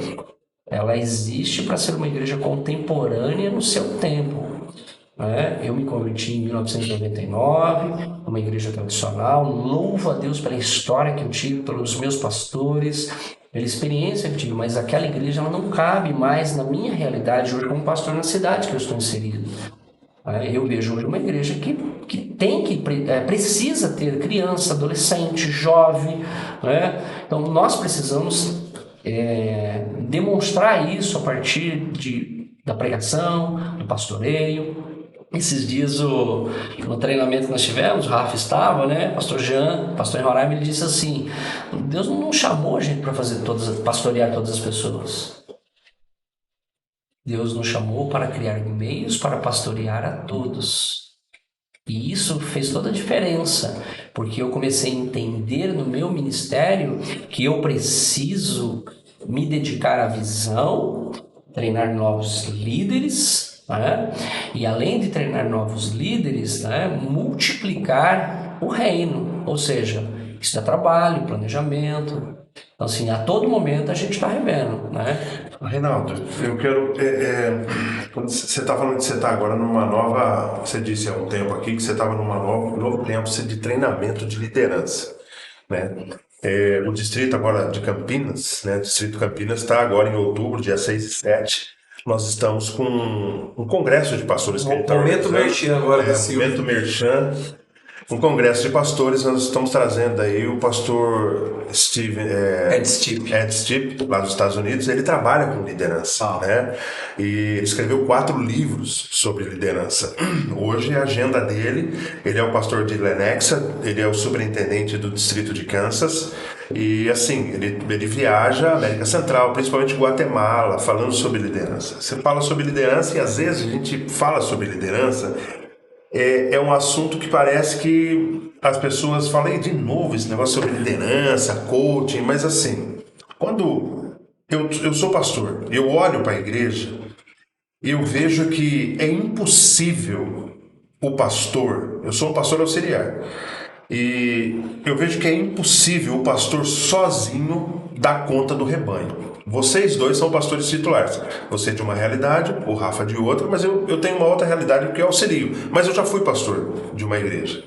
S3: ela existe para ser uma igreja contemporânea no seu tempo, né? Eu me converti em 1999, uma igreja tradicional. Louvo a Deus pela história que eu tive, pelos meus pastores, pela experiência que eu tive, mas aquela igreja ela não cabe mais na minha realidade hoje como pastor na cidade que eu estou inserido. Eu vejo hoje uma igreja que precisa ter criança, adolescente, jovem, né? Então nós precisamos demonstrar isso a partir da pregação, do pastoreio. Esses dias no treinamento que nós tivemos, o Rafa estava, né? Pastor Jean, pastor em Roraima, ele disse assim: Deus não chamou a gente para pastorear todas as pessoas. Deus nos chamou para criar meios para pastorear a todos. E isso fez toda a diferença, porque eu comecei a entender no meu ministério que eu preciso me dedicar à visão, treinar novos líderes, né? E além de treinar novos líderes, né, multiplicar o reino, ou seja, isso dá trabalho, planejamento. Então, assim, a todo momento a gente está revendo, né?
S1: Reinaldo, eu quero... quando você está falando que você está agora numa nova... Você disse há um tempo aqui que você estava num novo tempo de treinamento de liderança, né? O distrito agora de Campinas, né? O distrito Campinas está agora em outubro, dia 6 e 7. Nós estamos com um congresso de pastores que a gente está
S2: Momento merchan agora da Silvia.
S1: Momento merchan. Um congresso de pastores, nós estamos trazendo aí o pastor Ed Stipe, lá dos Estados Unidos. Ele trabalha com liderança, né? E ele escreveu 4 livros sobre liderança. Hoje a agenda dele, ele é o pastor de Lenexa, ele é o superintendente do distrito de Kansas. E assim, ele viaja a América Central, principalmente Guatemala, falando sobre liderança. Você fala sobre liderança e às vezes a gente fala sobre liderança. É um assunto que parece que as pessoas falam de novo esse negócio sobre liderança, coaching, mas assim, quando eu sou pastor, eu olho para a igreja e eu vejo que é impossível o pastor, eu sou um pastor auxiliar, e eu vejo que é impossível o pastor sozinho dar conta do rebanho. Vocês dois são pastores titulares. Você de uma realidade, o Rafa de outra, mas eu tenho uma outra realidade porque eu auxilio. Mas eu já fui pastor de uma igreja.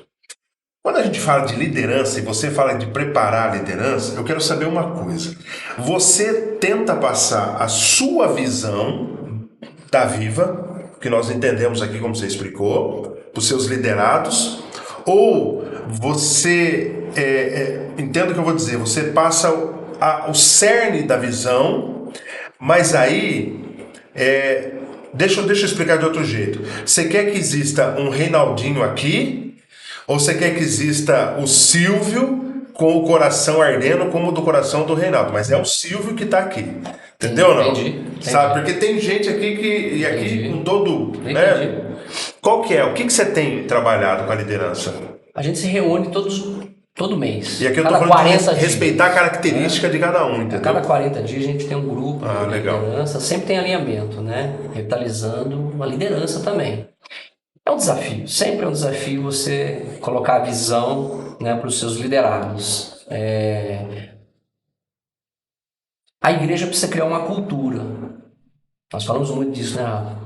S1: Quando a gente fala de liderança e você fala de preparar a liderança, eu quero saber uma coisa. Você tenta passar a sua visão da Viva, que nós entendemos aqui como você explicou, para os seus liderados, ou você, entenda o que eu vou dizer, você passa o cerne da visão, mas aí, deixa eu explicar de outro jeito. Você quer que exista um Reinaldinho aqui, ou você quer que exista o Silvio com o coração ardendo como o do coração do Reinaldo? Mas é o Silvio que está aqui. Entendeu ou não?
S3: Entendi.
S1: Sabe? Porque tem gente aqui aqui com todo... Né? Qual que é? O que você tem trabalhado com a liderança?
S3: A gente se reúne todo mês.
S1: E aqui eu estou falando de respeitar a característica de cada um, entendeu?
S3: A cada 40 dias a gente tem um grupo de
S1: legal.
S3: liderança, sempre tem alinhamento, né? Revitalizando a liderança também. É um desafio, sempre é um desafio você colocar a visão, né, para os seus liderados. A igreja precisa criar uma cultura. Nós falamos muito disso, né, Rafa?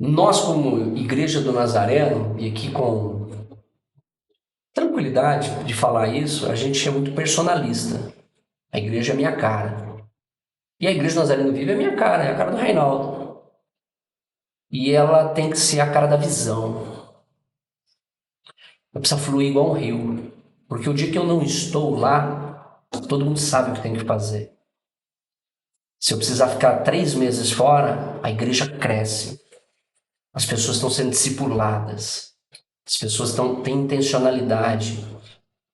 S3: Nós, como Igreja do Nazareno, e aqui com tranquilidade de falar isso, a gente é muito personalista. A igreja é minha cara. E a Igreja do Nazareno Viva é minha cara, é a cara do Reinaldo. E ela tem que ser a cara da visão. Ela precisa fluir igual um rio. Porque o dia que eu não estou lá, todo mundo sabe o que tem que fazer. Se eu precisar ficar 3 meses fora, a igreja cresce. As pessoas estão sendo discipuladas. As pessoas têm intencionalidade.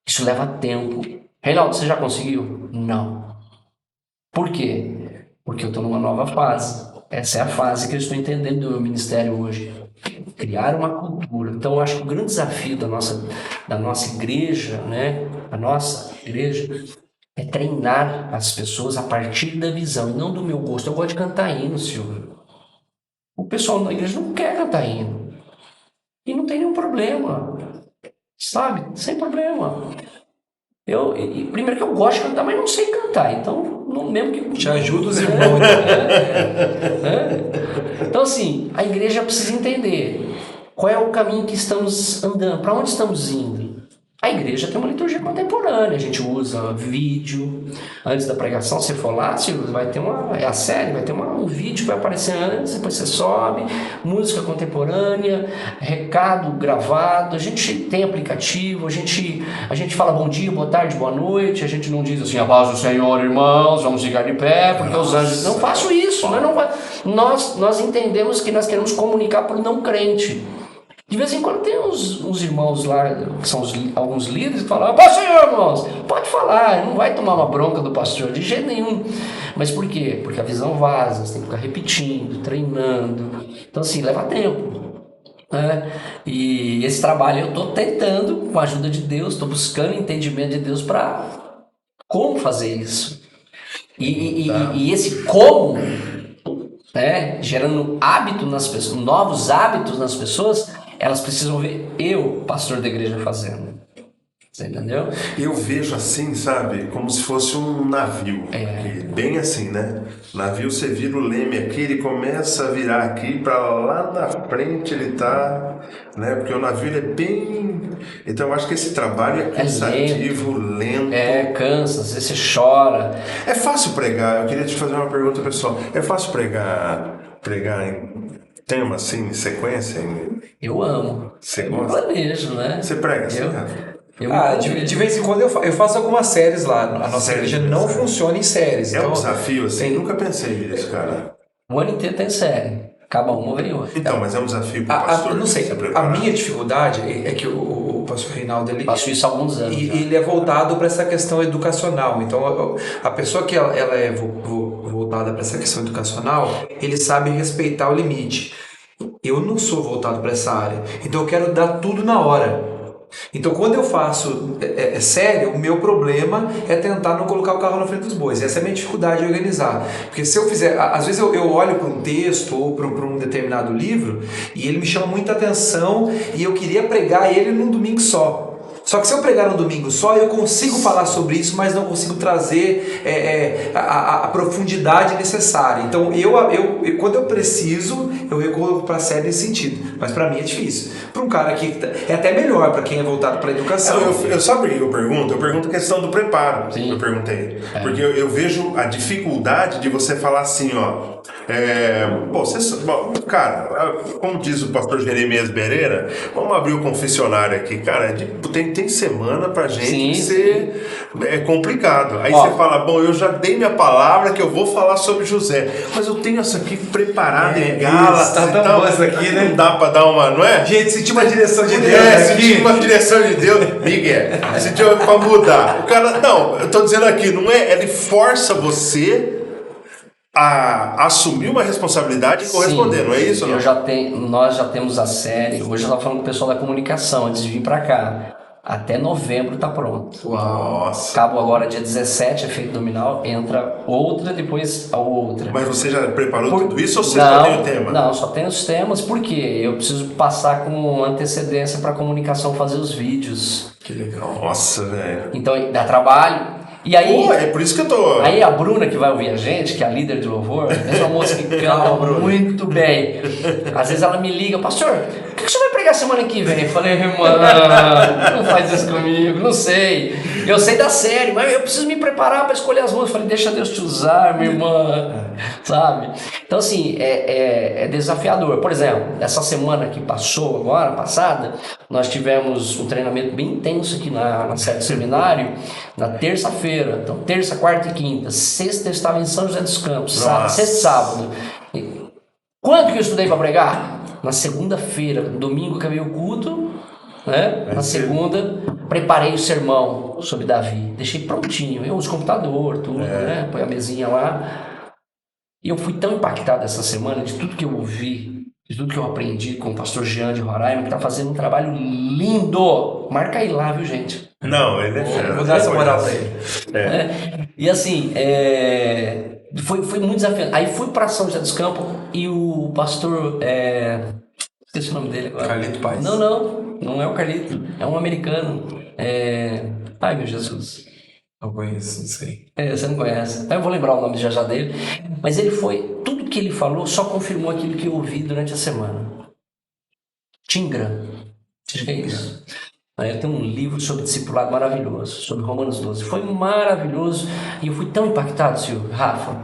S3: Isso leva tempo. Reinaldo, você já conseguiu? Não. Por quê? Porque eu estou numa nova fase. Essa é a fase que eu estou entendendo do meu ministério hoje. Criar uma cultura. Então, eu acho que o grande desafio da nossa igreja, né? A nossa igreja é treinar as pessoas a partir da visão e não do meu gosto. Eu gosto de cantar hino, Silvio. O pessoal da igreja não quer cantar hino. E não tem nenhum problema. Sabe? Sem problema. Primeiro que eu gosto de cantar, mas não sei cantar. Então, não mesmo que...
S2: Te ajuda os irmãos.
S3: Então, assim, a igreja precisa entender qual é o caminho que estamos andando, para onde estamos indo. A igreja tem uma liturgia contemporânea, a gente usa vídeo. Antes da pregação, se for lá, vai ter é a série, vai ter um vídeo que vai aparecer antes, depois você sobe, música contemporânea, recado gravado, a gente tem aplicativo, a gente fala bom dia, boa tarde, boa noite, a gente não diz assim, a paz do Senhor, irmãos, vamos ficar de pé, porque os anjos... Não faço isso, nós entendemos que nós queremos comunicar para o não crente. De vez em quando tem uns irmãos lá, que são alguns líderes, que falam, pode ser, irmãos, pode falar, não vai tomar uma bronca do pastor, de jeito nenhum. Mas por quê? Porque a visão vaza, você tem que ficar repetindo, treinando. Então, assim, leva tempo. Né? E esse trabalho eu estou tentando, com a ajuda de Deus, estou buscando entendimento de Deus para como fazer isso. E esse como, né, gerando hábito nas pessoas, novos hábitos nas pessoas, elas precisam ver eu, pastor da igreja, fazendo. Você entendeu?
S1: Eu vejo assim, sabe, como se fosse um navio. Bem assim, né? Navio, você vira o leme aqui, ele começa a virar aqui, para lá na frente ele tá, né? Porque o navio ele é bem... Então eu acho que esse trabalho é cansativo, lento.
S3: Cansa, às vezes você chora.
S1: É fácil pregar, eu queria te fazer uma pergunta, pessoal. É fácil pregar em tema assim, em sequência?
S3: Eu amo.
S1: Você
S3: eu planejo, né?
S1: Você prega assim, cara?
S2: De vez em quando eu faço algumas séries lá. A nossa igreja não funciona em séries.
S1: É um desafio, assim. Nunca pensei nisso, cara.
S3: O ano inteiro tem série. Acaba uma, vem outra.
S1: Então, mas é um desafio para o pastor.
S2: Não sei. A minha dificuldade é que o pastor Reinaldo, ele...
S3: Passo isso há alguns anos.
S2: Ele é voltado para essa questão educacional. Então, a pessoa que ela é voltada para essa questão educacional, ele sabe respeitar o limite. Eu não sou voltado para essa área. Então, eu quero dar tudo na hora. Então, quando eu faço sério, o meu problema é tentar não colocar o carro na frente dos bois. Essa é a minha dificuldade de organizar. Porque se eu fizer... Às vezes eu olho para um texto ou para um determinado livro e ele me chama muita atenção e eu queria pregar ele num domingo só. Só que se eu pregar no domingo só, eu consigo falar sobre isso, mas não consigo trazer a profundidade necessária. Então, quando eu preciso, eu recorro para a série nesse sentido. Mas para mim é difícil. Para um cara que é até melhor para quem é voltado para a educação.
S1: Sabe o que eu pergunto? Eu pergunto a questão do preparo.
S3: Sim.
S1: Eu perguntei. Porque eu vejo a dificuldade de você falar assim, ó. Cara, como diz o pastor Jeremias Bereira, vamos abrir o confessionário aqui. Cara, tem semana pra gente ser complicado. Aí você fala, bom, eu já dei minha palavra que eu vou falar sobre José, mas eu tenho isso aqui preparado em Gálatas.
S2: Tá tão bom isso aqui, né?
S1: Não dá pra dar uma, não é?
S2: Gente, senti uma direção de Deus.
S1: Senti uma direção de Deus. Miguel, sentiu pra mudar. O cara, não, eu tô dizendo aqui, não é? Ele força você a assumir uma responsabilidade e corresponder,
S3: Sim,
S1: não é isso? Não?
S3: Nós já temos a série. Hoje eu estava falando com o pessoal da comunicação antes de vir para cá. Até novembro tá pronto.
S1: Nossa.
S3: Acabou agora dia 17, efeito dominal, entra outra, depois a outra.
S1: Mas você já preparou tudo isso ou você só tem o tema?
S3: Não, só tem os temas, porque eu preciso passar com antecedência para a comunicação fazer os vídeos.
S1: Que legal. Nossa, velho.
S3: Então dá trabalho. E aí,
S1: é por isso que eu tô...
S3: Aí a Bruna, que vai ouvir a gente, que é a líder de louvor, é uma moça que canta muito bem. Às vezes ela me liga, pastor, o que você vai pregar semana que vem? Eu falei, irmã, não faz isso comigo, não sei. Eu sei da série, mas eu preciso me preparar para escolher as músicas. Eu falei, deixa Deus te usar, minha irmã, sabe? Então, assim, é desafiador. Por exemplo, essa semana que passou agora, passada, nós tivemos um treinamento bem intenso aqui na sede do seminário, na terça-feira. Então, terça, quarta e quinta. Sexta eu estava em São José dos Campos. Sexta e sábado. Quanto que eu estudei para pregar? na segunda-feira, domingo acabei o culto, né? Na segunda, preparei o sermão sobre Davi. Deixei prontinho. Eu uso computador, tudo, né? Põe a mesinha lá. E eu fui tão impactado essa semana de tudo que eu ouvi, de tudo que eu aprendi com o pastor Jean de Roraima, que tá fazendo um trabalho lindo. Marca aí lá, viu, gente?
S1: Não, ele é fera.
S2: Vou dar essa moral pra ele.
S3: E assim, foi muito desafiante. Aí fui para São José dos Campos e o pastor, esqueci o nome dele agora.
S2: Carlito Paz.
S3: Não é o Carlito, é um americano. Ai, meu Jesus.
S2: Não conheço, não sei.
S3: Você não conhece. Eu vou lembrar o nome já dele. Mas ele foi, tudo que ele falou só confirmou aquilo que eu ouvi durante a semana. Tingra. Acho que é isso. Ele tem um livro sobre discipulado maravilhoso, sobre Romanos 12. Foi maravilhoso e eu fui tão impactado, Silvio, Rafa.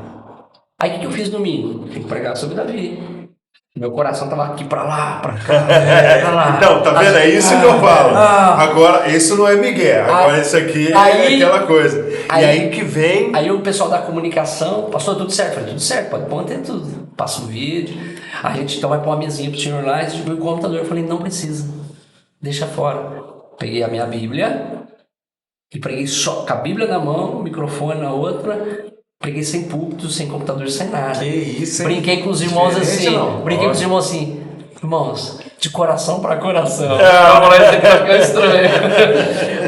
S3: Aí o que eu fiz domingo? Tem que pregar sobre Davi. Meu coração tava aqui pra lá, pra cá, pra lá.
S1: Então, tá vendo? É isso que eu falo. Agora, isso não é Miguel. Agora, isso aqui é aquela coisa. E aí que vem...
S3: Aí o pessoal da comunicação, pastor, tudo certo? Eu falei, tudo certo, pode pôr tudo. Passa um vídeo. A gente então vai pôr uma mesinha pro senhor lá e distribui o computador. Eu falei, não precisa. Deixa fora. Peguei a minha Bíblia e preguei só com a Bíblia na mão, o microfone na outra. Preguei sem púlpito, sem computador, sem nada.
S2: Que isso, hein?
S3: Brinquei com os irmãos assim. Brinquei com os irmãos assim. Irmãos, de coração para coração.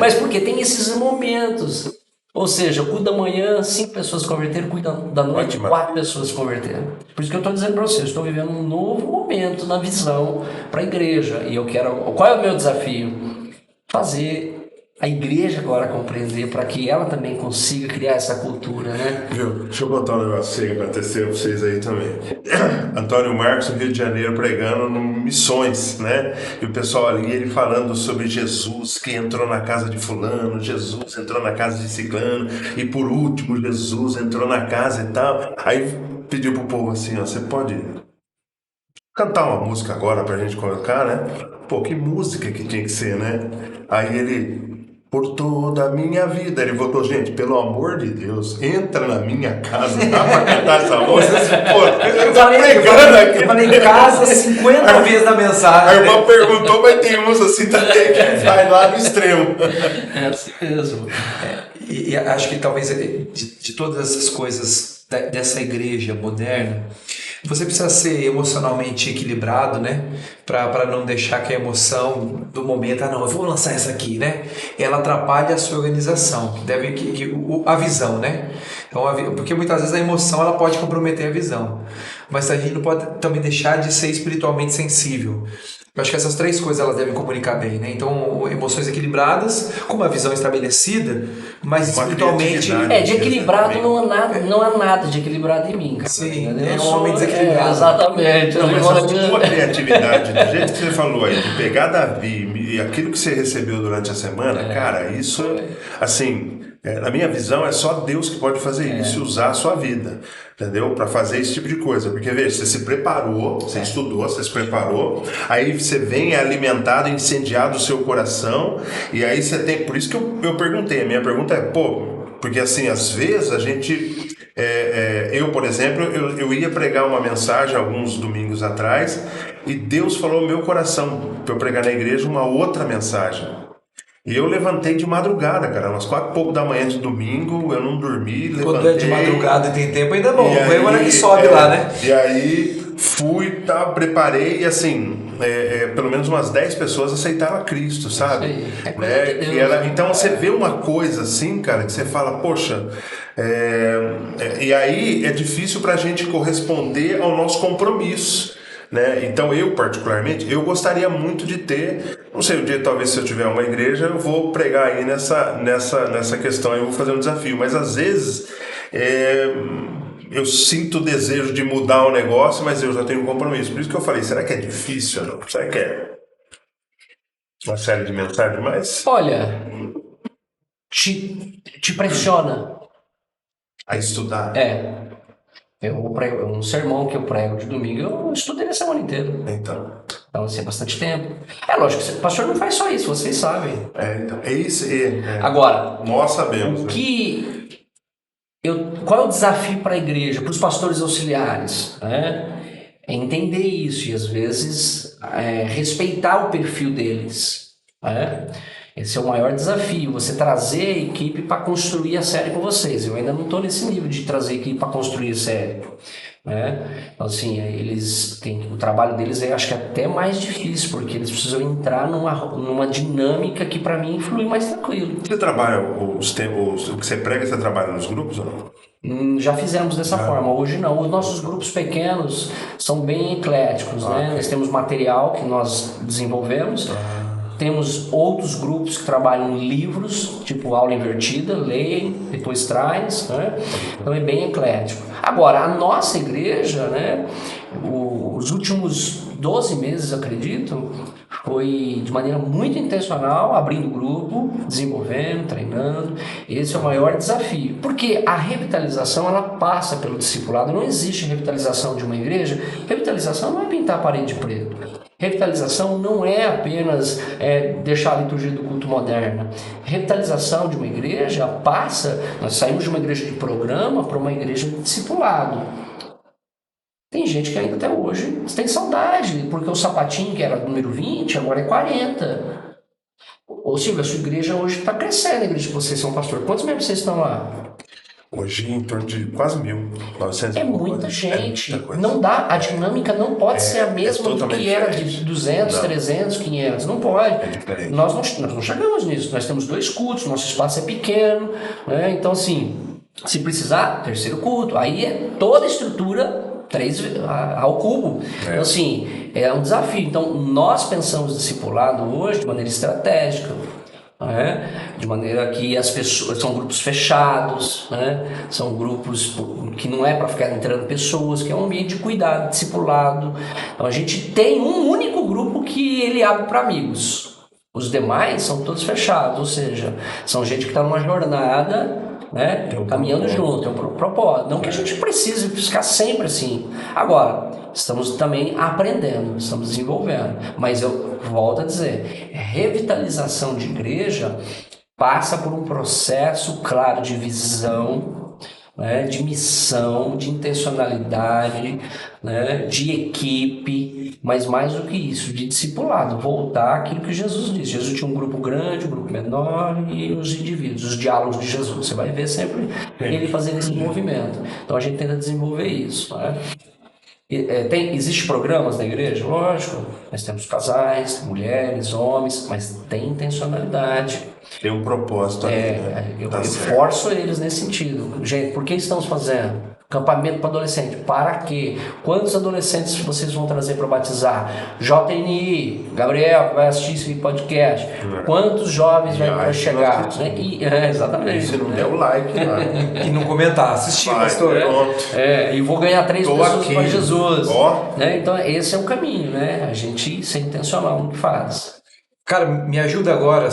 S3: Mas porque tem esses momentos. Ou seja, eu cuido da manhã, 5 pessoas se converteram, cuido da noite, 4 pessoas se converteram. Por isso que eu estou dizendo para vocês, eu estou vivendo um novo momento na visão para a igreja. E eu quero. Qual é o meu desafio? Fazer a igreja agora compreender para que ela também consiga criar essa cultura, né?
S1: Viu? Deixa eu botar um negócio que aconteceu para vocês aí também. Antônio Marcos, no Rio de Janeiro, pregando no Missões, né? E o pessoal ali, ele falando sobre Jesus, que entrou na casa de fulano, Jesus entrou na casa de ciclano, e por último, Jesus entrou na casa e tal. Aí pediu pro povo assim, ó, você pode cantar uma música agora pra gente colocar, né? Pô, que música que tinha que ser, né? Aí ele... Por toda a minha vida. Ele votou, gente, pelo amor de Deus, entra na minha casa, dá pra cantar essa música? Pô, ele tá pregando aqui.
S2: Eu falei em casa 50 vezes na mensagem.
S1: A irmã perguntou, mas tem uns assim também que vai lá no extremo.
S3: É assim mesmo.
S2: E acho que talvez de todas essas coisas dessa igreja moderna, você precisa ser emocionalmente equilibrado, né? Para não deixar que a emoção do momento, não, eu vou lançar essa aqui, né? Ela atrapalha a sua organização, a visão, né? Então, porque muitas vezes a emoção ela pode comprometer a visão, mas a gente não pode também deixar de ser espiritualmente sensível. Eu acho que essas 3 coisas elas devem comunicar bem, né? Então, emoções equilibradas, com uma visão estabelecida, mas espiritualmente...
S3: de equilibrado não há nada de equilibrado em mim, cara.
S2: Sim, é um homem desequilibrado.
S3: Exatamente.
S1: Não, mas a sua criatividade, do jeito que você falou aí, de pegar Davi e aquilo que você recebeu durante a semana, cara, isso, assim... na minha visão, é só Deus que pode fazer isso e usar a sua vida, entendeu? Para fazer esse tipo de coisa. Porque, veja, você se preparou, você estudou, você se preparou, aí você vem alimentado, incendiado o seu coração, e aí você tem... Por isso que eu perguntei, a minha pergunta é, porque assim, às vezes a gente... eu, por exemplo, eu ia pregar uma mensagem alguns domingos atrás, e Deus falou no meu coração para eu pregar na igreja uma outra mensagem. E eu levantei de madrugada, cara, umas 4h pouco da manhã de domingo, eu não dormi, levantei...
S2: Quando é de madrugada e tem tempo, ainda é bom, foi uma hora que sobe lá, né?
S1: E aí fui, preparei, e assim, pelo menos umas 10 pessoas aceitaram a Cristo, sabe? Então você vê uma coisa assim, cara, que você fala, poxa... e aí é difícil pra gente corresponder ao nosso compromisso. Né? Então eu particularmente, eu gostaria muito de ter, não sei, um dia talvez se eu tiver uma igreja eu vou pregar aí nessa questão, eu vou fazer um desafio, mas às vezes eu sinto o desejo de mudar o negócio, mas eu já tenho um compromisso, por isso que eu falei, será que é difícil? Não? Será que é uma série de mensagens demais?
S3: Olha, te pressiona
S1: a estudar?
S3: Um sermão que eu prego de domingo, eu estudei a semana inteira. Então, assim, é bastante tempo. É lógico que o pastor não faz só isso, vocês sabem.
S1: Então, é isso.
S3: Agora,
S1: nós sabemos.
S3: Qual é o desafio para a igreja, para os pastores auxiliares? Né? é entender isso e às vezes respeitar o perfil deles, né? Esse é o maior desafio, você trazer a equipe para construir a série com vocês. Eu ainda não estou nesse nível de trazer a equipe para construir a série, né? Então, assim, eles têm, o trabalho deles acho que é até mais difícil, porque eles precisam entrar numa dinâmica que para mim flui mais tranquilo.
S1: Você trabalha o que você prega, você trabalha nos grupos ou não?
S3: Já fizemos dessa forma, hoje não. Os nossos grupos pequenos são bem ecléticos, né? Nós temos material que nós desenvolvemos, temos outros grupos que trabalham livros, tipo aula invertida, leem, depois traz, né? Então é bem eclético. Agora, a nossa igreja, né, os últimos 12 meses, acredito, foi de maneira muito intencional, abrindo grupo, desenvolvendo, treinando. Esse é o maior desafio. Porque a revitalização, ela passa pelo discipulado. Não existe revitalização de uma igreja. Revitalização não é pintar a parede de preto. Revitalização não é apenas deixar a liturgia do culto moderna. Revitalização de uma igreja passa... Nós saímos de uma igreja de programa para uma igreja de discipulado. Tem gente que ainda até hoje tem saudade, porque o sapatinho que era número 20, agora é 40. Ô Silvio, a sua igreja hoje está crescendo, a igreja de vocês são pastor. Quantos membros vocês estão lá?
S1: Hoje em torno de quase 1.900.
S3: É muita gente. Não dá, a dinâmica não pode ser a mesma do que era de 200, 300, 500. Não pode. Nós não chegamos nisso. Nós temos 2 cultos, nosso espaço é pequeno, né? Então, assim, se precisar, 3º culto. Aí é toda a estrutura 3 ao cubo. Então, assim, é um desafio. Então, nós pensamos discipulado hoje de maneira estratégica, né? De maneira que as pessoas são grupos fechados, né? São grupos que não é para ficar entrando pessoas, que é um ambiente de cuidado, discipulado. Então, a gente tem um único grupo que ele abre para amigos. Os demais são todos fechados, ou seja, são gente que está numa jornada, né, caminhando junto, é um propósito. Não que a gente precise ficar sempre assim. Agora, estamos também aprendendo, estamos desenvolvendo. Mas eu volto a dizer, revitalização de igreja passa por um processo claro de visão, né, de missão, de intencionalidade, né, de equipe, mas mais do que isso, de discipulado, voltar àquilo que Jesus disse. Jesus tinha um grupo grande, um grupo menor e os indivíduos, os diálogos de Jesus. Você vai ver sempre ele fazendo esse movimento. Então a gente tenta desenvolver isso, né? Existem programas na igreja? Lógico, nós temos casais, mulheres, homens, mas tem intencionalidade.
S1: Tem um propósito ali, né?
S3: Eu forço eles nesse sentido. Gente, por que estamos fazendo? Acampamento para adolescente. Para quê? Quantos adolescentes vocês vão trazer para batizar? JNI, Gabriel, que vai assistir esse podcast. Quantos jovens vai chegar? Exatamente.
S1: Se não der o like lá.
S2: E não comentar, assistir, pastor.
S3: E vou ganhar 3 pessoas para Jesus.
S1: Ó.
S3: Né? Então, esse é o caminho, né? A gente ser intencional no que faz.
S2: Cara, me ajuda agora.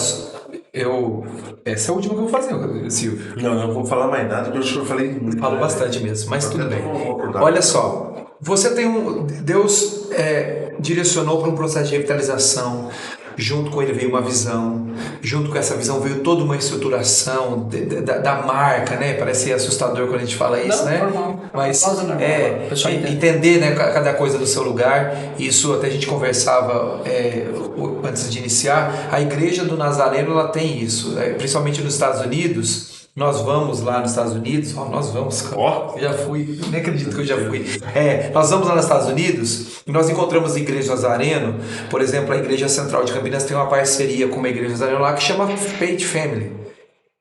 S2: Essa é a última que eu vou fazer, Silvio.
S1: Não vou falar mais nada, porque eu falei muito.
S2: Falo bastante mesmo, mas tudo bem. Olha só, você tem Deus direcionou para um processo de revitalização. Junto com ele veio uma visão, junto com essa visão veio toda uma estruturação da marca, né? Parece assustador quando a gente fala isso, né?
S3: Normal.
S2: Mas entender, né, cada coisa do seu lugar. Isso até a gente conversava antes de iniciar. A Igreja do Nazareno, ela tem isso, principalmente nos Estados Unidos. Nós vamos lá nos Estados Unidos, eu já fui, nem acredito que eu já fui. Nós vamos lá nos Estados Unidos e nós encontramos a Igreja Nazareno, por exemplo, a Igreja Central de Campinas tem uma parceria com uma Igreja Nazareno lá que chama Faith Family.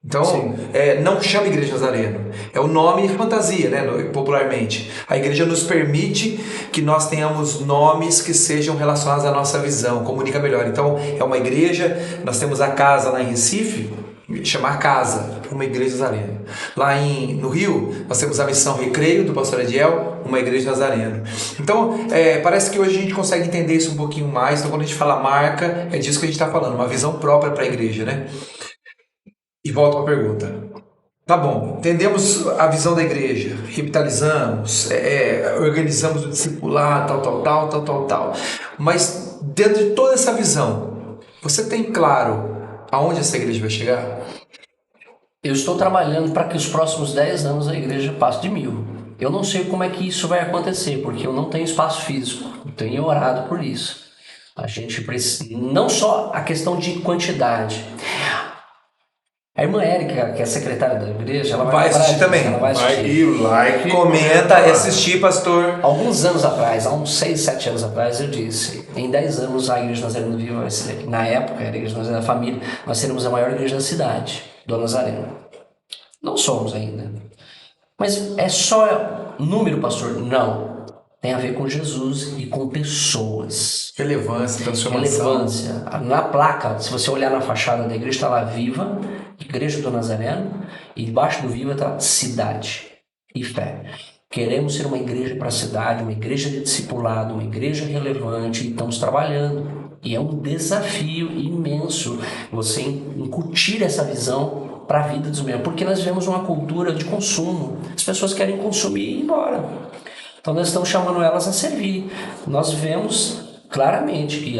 S2: Então, não chama Igreja Nazareno, é o nome fantasia, né, popularmente. A igreja nos permite que nós tenhamos nomes que sejam relacionados à nossa visão, comunica melhor. Então, é uma igreja, nós temos a casa lá em Recife, chamar Casa, uma igreja nazarena. Lá no Rio, nós temos a Missão Recreio, do pastor Adiel, uma igreja nazarena. Então, parece que hoje a gente consegue entender isso um pouquinho mais. Então, quando a gente fala marca, é disso que a gente está falando, uma visão própria para a igreja, né? E volto para a pergunta. Tá bom, entendemos a visão da igreja, revitalizamos, organizamos o discipulado, tal. Mas, dentro de toda essa visão, você tem claro aonde essa igreja vai chegar?
S3: Eu estou trabalhando para que os próximos 10 anos a igreja passe de 1.000. Eu não sei como é que isso vai acontecer, porque eu não tenho espaço físico. Eu tenho orado por isso. A gente precisa, não só a questão de quantidade. A irmã Érica, que é a secretária da igreja, ela
S2: Vai assistir também.
S3: Ela vai assistir.
S1: Vai e o like.
S2: Comenta e assistir, pastor.
S3: Alguns anos atrás, há uns 6, 7 anos atrás, eu disse, em 10 anos a Igreja Nazareno Viva vai ser, na época era a Igreja Nazareno da Família, nós seremos a maior igreja da cidade, do Nazareno. Não somos ainda. Mas é só número, pastor? Não. Tem a ver com Jesus e com pessoas.
S2: Relevância, transformação.
S3: Relevância. Na placa, se você olhar na fachada da igreja, está lá Viva, Igreja do Nazareno, e debaixo do Viva está Cidade e Fé. Queremos ser uma igreja para a cidade, uma igreja de discipulado, uma igreja relevante, e estamos trabalhando. E é um desafio imenso você incutir essa visão para a vida dos membros, porque nós vivemos uma cultura de consumo. As pessoas querem consumir e ir embora. Então nós estamos chamando elas a servir. Nós vemos claramente que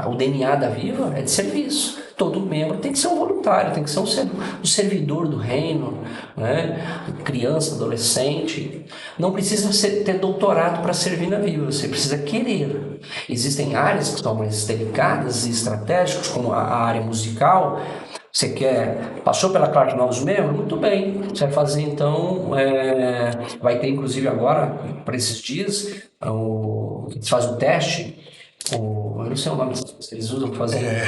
S3: o DNA da Viva é de serviço. Todo membro tem que ser um voluntário, tem que ser um servidor do reino, né? Criança, adolescente. Não precisa ter doutorado para servir na Viva, você precisa querer. Existem áreas que são mais delicadas e estratégicas, como a área musical. Você passou pela classe de novos membros? Muito bem. Você vai fazer então, vai ter inclusive agora, para esses dias, eles fazem um teste, eu não sei o nome que eles usam para fazer.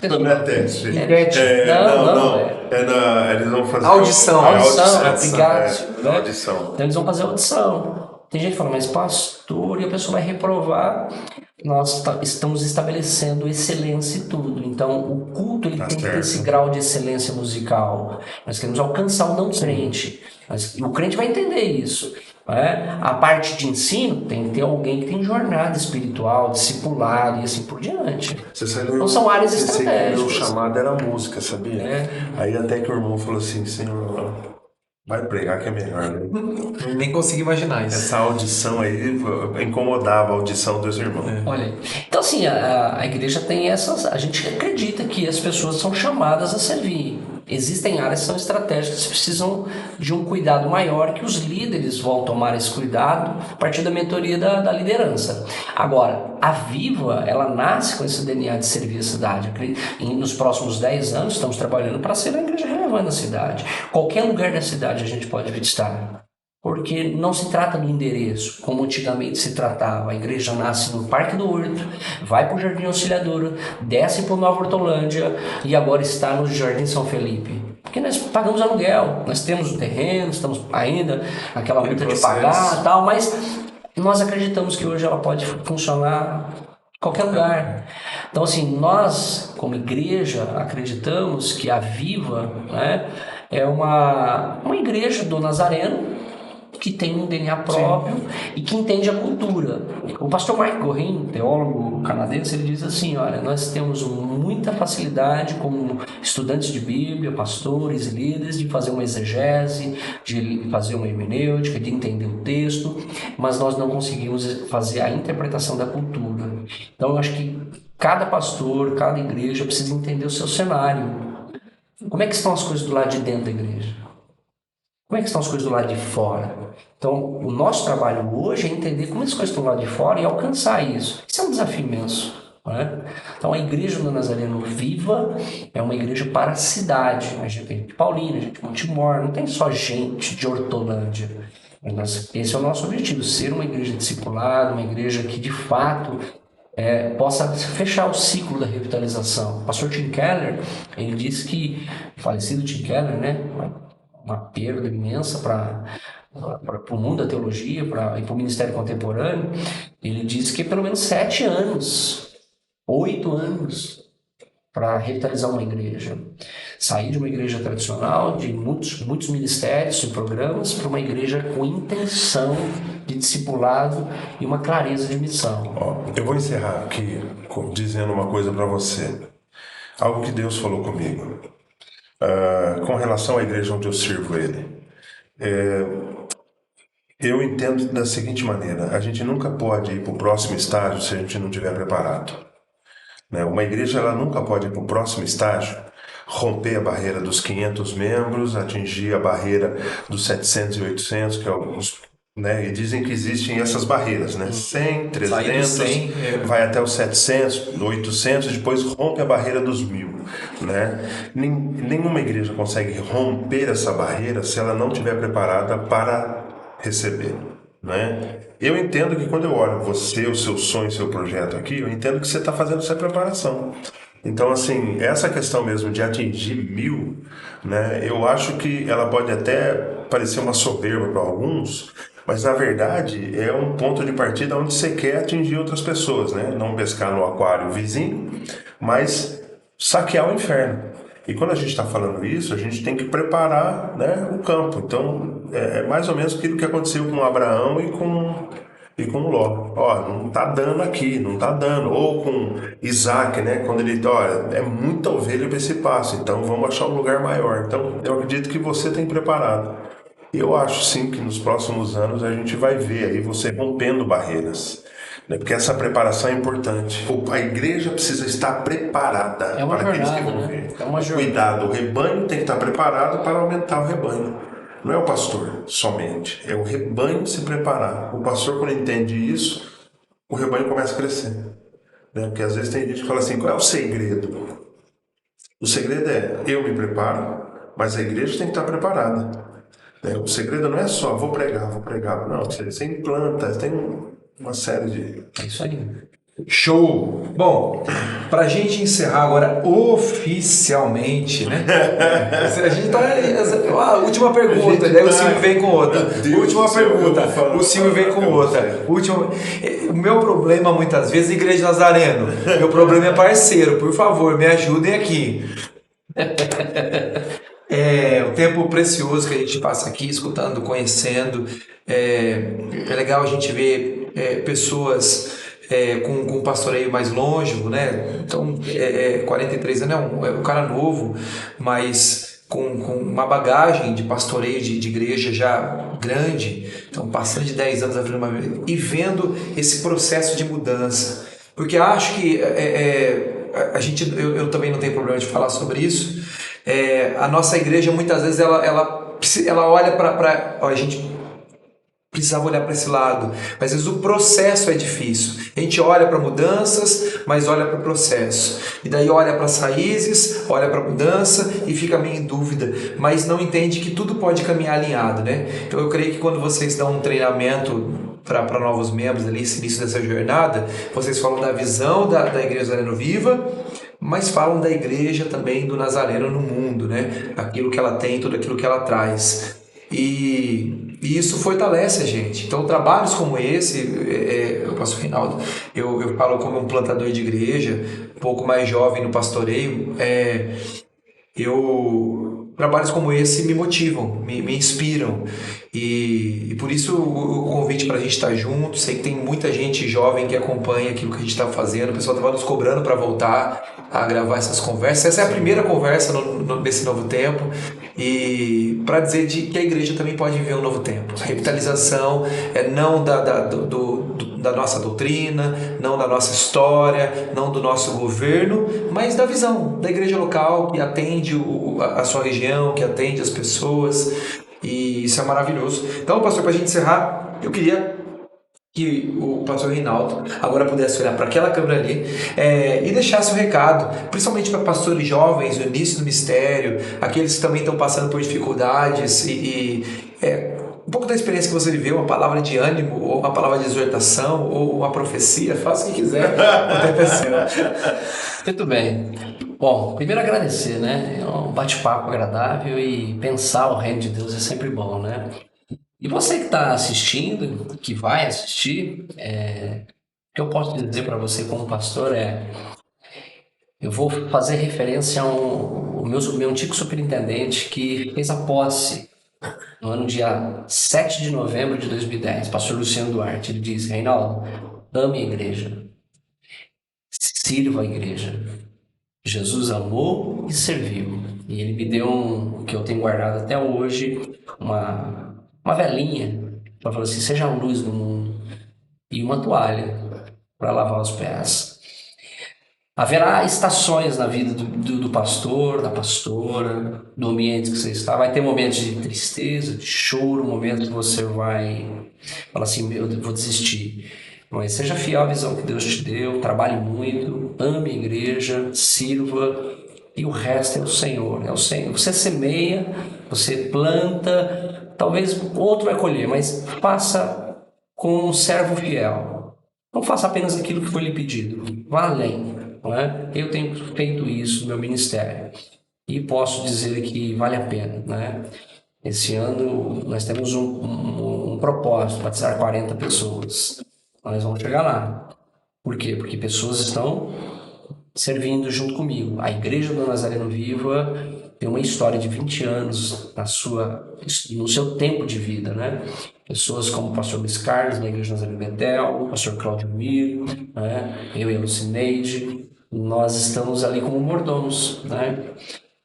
S1: Não é teste.
S2: Enquete.
S1: Eles vão fazer
S2: Audição.
S3: Obrigado. Né?
S1: Audição.
S3: Então eles vão fazer audição. Tem gente que fala, mas pastor, e a pessoa vai reprovar. Nós estamos estabelecendo excelência e tudo. Então, o culto ele tem que ter esse grau de excelência musical. Nós queremos alcançar o não crente. O crente vai entender isso. Né? A parte de ensino tem que ter alguém que tem jornada espiritual, discipulado e assim por diante. Então, são áreas estratégicas.
S1: Meu chamado era música, sabia? Aí até que o irmão falou assim, Senhor, vai pregar que é melhor, né?
S2: Nem consegui imaginar isso.
S1: Essa audição aí incomodava a audição dos irmãos.
S3: Olha, então assim, a igreja tem essas. A gente acredita que as pessoas são chamadas a servir. Existem áreas que são estratégicas que precisam de um cuidado maior, que os líderes vão tomar esse cuidado a partir da mentoria da liderança. Agora, a Viva, ela nasce com esse DNA de servir a cidade. E nos próximos 10 anos estamos trabalhando para ser a igreja relevante da cidade. Qualquer lugar da cidade a gente pode estar. Porque não se trata do endereço, como antigamente se tratava. A igreja nasce no Parque do Horto, vai para o Jardim Auxiliadora, desce para o Nova Hortolândia e agora está no Jardim São Felipe. Porque nós pagamos aluguel, nós temos o terreno, estamos ainda naquela luta de pagar e tal, mas nós acreditamos que hoje ela pode funcionar em qualquer lugar. Então, assim, nós, como igreja, acreditamos que a Viva, né, é uma igreja do Nazareno, que tem um DNA próprio e que entende a cultura. O pastor Mike Gorin, teólogo canadense, ele diz assim, olha, nós temos muita facilidade como estudantes de Bíblia, pastores e líderes, de fazer uma exegese, de fazer uma hermenêutica, de entender o texto, mas nós não conseguimos fazer a interpretação da cultura. Então, eu acho que cada pastor, cada igreja precisa entender o seu cenário. Como é que estão as coisas do lado de dentro da igreja? Como é que estão as coisas do lado de fora? Então, o nosso trabalho hoje é entender como as coisas estão do lado de fora e alcançar isso. Isso é um desafio imenso. Né? Então, a Igreja do Nazareno Viva é uma igreja para a cidade. A gente tem de Paulínia, a gente de Montemor, não tem só gente de Hortolândia. Esse é o nosso objetivo, ser uma igreja discipulada, uma igreja que, de fato, possa fechar o ciclo da revitalização. O pastor Tim Keller, ele disse que, falecido Tim Keller, né? Uma perda imensa para o mundo da teologia e para o ministério contemporâneo. Ele diz que é pelo menos 7 anos, 8 anos para revitalizar uma igreja. Sair de uma igreja tradicional, de muitos ministérios e programas, para uma igreja com intenção de discipulado e uma clareza de missão.
S1: Eu vou encerrar aqui dizendo uma coisa para você. Algo que Deus falou comigo. Com relação à igreja onde eu sirvo ele, eu entendo da seguinte maneira: a gente nunca pode ir para o próximo estágio se a gente não estiver preparado. Uma igreja ela nunca pode ir para o próximo estágio romper a barreira dos 500 membros, atingir a barreira dos 700 e 800, que é alguns, né? E dizem que existem essas barreiras, né? 100, 300,
S2: 100,
S1: vai até os 700, 800, depois rompe a barreira dos 1000, né? Nenhuma igreja consegue romper essa barreira se ela não estiver preparada para receber, né? Eu entendo que quando eu olho você, o seu sonho, o seu projeto aqui, eu entendo que você está fazendo essa preparação. Então, assim, essa questão mesmo de atingir 1000, né, eu acho que ela pode até parecer uma soberba para alguns, mas na verdade é um ponto de partida onde você quer atingir outras pessoas, né? Não pescar no aquário vizinho, mas saquear o inferno. E quando a gente está falando isso, a gente tem que preparar, né, o campo. Então, é mais ou menos aquilo que aconteceu com Abraão e com Ló. Ó, não tá dando aqui, não tá dando. Ou com Isaac, né? Quando ele, olha, é muita ovelha para esse passo, então vamos achar um lugar maior. Então, eu acredito que você tem preparado. Eu acho sim que nos próximos anos a gente vai ver aí você rompendo barreiras, né? Porque essa preparação é importante. A igreja precisa estar preparada
S3: É uma
S1: para aqueles que
S3: jornada,
S1: vão
S3: né?
S1: ver.
S3: É uma jornada.
S1: Cuidado, o rebanho tem que estar preparado para aumentar o rebanho. Não é o pastor somente, é o rebanho se preparar. O pastor, quando entende isso, o rebanho começa a crescer, né? Porque às vezes tem gente que fala assim, qual é o segredo? O segredo é, eu me preparo, mas a igreja tem que estar preparada. O segredo não é só vou pregar. Não, você implanta, tem uma série de...
S3: É isso aí.
S2: Show! Bom, pra gente encerrar agora oficialmente, né? A gente tá. Última pergunta, daí o Silvio vem com outra. Última pergunta, o Silvio vem com outra. O meu problema muitas vezes é Igreja Nazareno. Meu problema é parceiro, por favor, me ajudem aqui. O tempo precioso que a gente passa aqui, escutando, conhecendo. É legal a gente ver pessoas com um pastoreio mais longevo, né? Então, 43 anos é um cara novo, mas com uma bagagem de pastoreio de igreja já grande. Então, passando de 10 anos e vendo esse processo de mudança. Porque acho que eu também não tenho problema de falar sobre isso. A nossa igreja muitas vezes ela olha para a gente precisava olhar para esse lado, mas às vezes o processo é difícil. A gente olha para mudanças, mas olha para o processo, e daí olha para as raízes, olha para a mudança e fica meio em dúvida, mas não entende que tudo pode caminhar alinhado, né? Então eu creio que quando vocês dão um treinamento para novos membros ali, esse início dessa jornada, vocês falam da visão da Igreja Nazareno Viva, mas falam da igreja também do Nazareno no mundo, né? Aquilo que ela tem, tudo aquilo que ela traz. E isso fortalece a gente. Então, trabalhos como esse, o pastor Reinaldo, eu falo como um plantador de igreja, um pouco mais jovem no pastoreio, trabalhos como esse me motivam, me inspiram. E por isso o convite para a gente estar junto. Sei que tem muita gente jovem que acompanha aquilo que a gente está fazendo. O pessoal estava nos cobrando para voltar a gravar essas conversas. Essa é a primeira conversa nesse novo tempo. E para dizer que a igreja também pode viver um novo tempo. A revitalização não da nossa doutrina, não da nossa história, não do nosso governo, mas da visão da igreja local que atende a sua região, que atende as pessoas, e isso é maravilhoso. Então, pastor, para a gente encerrar, eu queria que o pastor Reinaldo agora pudesse olhar para aquela câmera ali e deixasse um recado, principalmente para pastores jovens, no início do ministério, aqueles que também estão passando por dificuldades um pouco da experiência que você viveu, uma palavra de ânimo, ou uma palavra de exortação, ou uma profecia, faça o que quiser, o tempo é seu.
S3: Muito bem. Bom, primeiro agradecer, né? É um bate-papo agradável e pensar o reino de Deus é sempre bom, né? E você que está assistindo, que vai assistir, o que eu posso dizer para você como pastor eu vou fazer referência ao meu antigo superintendente que fez a posse no ano dia 7 de novembro de 2010, pastor Luciano Duarte. Ele diz: Reinaldo, ame a igreja, sirva a igreja. Jesus amou e serviu. E ele me deu o que eu tenho guardado até hoje, uma velinha, para falar assim: seja a luz do mundo, e uma toalha para lavar os pés. Haverá estações na vida do pastor, da pastora, do ambiente que você está. Vai ter momentos de tristeza, de choro, momentos que você vai falar assim, eu vou desistir. Mas seja fiel à visão que Deus te deu, trabalhe muito, ame a igreja, sirva, e o resto é o Senhor. É o Senhor. Você semeia, você planta, talvez outro vai colher, mas faça como um servo fiel. Não faça apenas aquilo que foi lhe pedido. Vá além. Não é? Eu tenho feito isso no meu ministério e posso dizer que vale a pena. Né? Esse ano nós temos um propósito, batizar 40 pessoas. Nós vamos chegar lá. Por quê? Porque pessoas estão servindo junto comigo. A Igreja do Nazareno Viva tem uma história de 20 anos no seu tempo de vida, né? Pessoas como o pastor Luiz Carlos, na Igreja do Nazareno Betel, o pastor Cláudio Mir, né? Eu e a Lucineide, nós estamos ali como mordomos, né?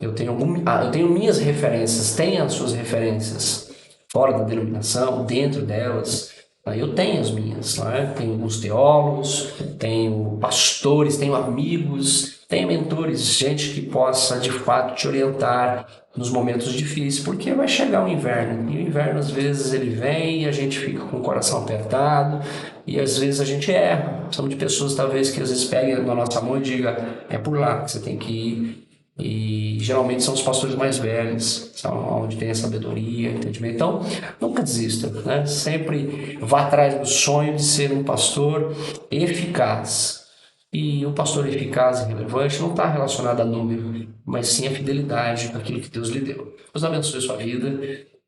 S3: Eu tenho minhas referências, tem as suas referências fora da denominação, dentro delas. Eu tenho as minhas, né? Tenho alguns teólogos, tenho pastores, tenho amigos, tenho mentores, gente que possa de fato te orientar nos momentos difíceis, porque vai chegar o inverno, e o inverno às vezes ele vem e a gente fica com o coração apertado, e às vezes a gente erra. Somos de pessoas talvez que às vezes peguem na nossa mão e digam, é por lá que você tem que ir. E geralmente são os pastores mais velhos, são onde tem a sabedoria, entendimento. Então, nunca desista, né? Sempre vá atrás do sonho de ser um pastor eficaz. E o pastor eficaz e relevante não está relacionado a número, mas sim a fidelidade àquilo que Deus lhe deu. Deus abençoe a sua vida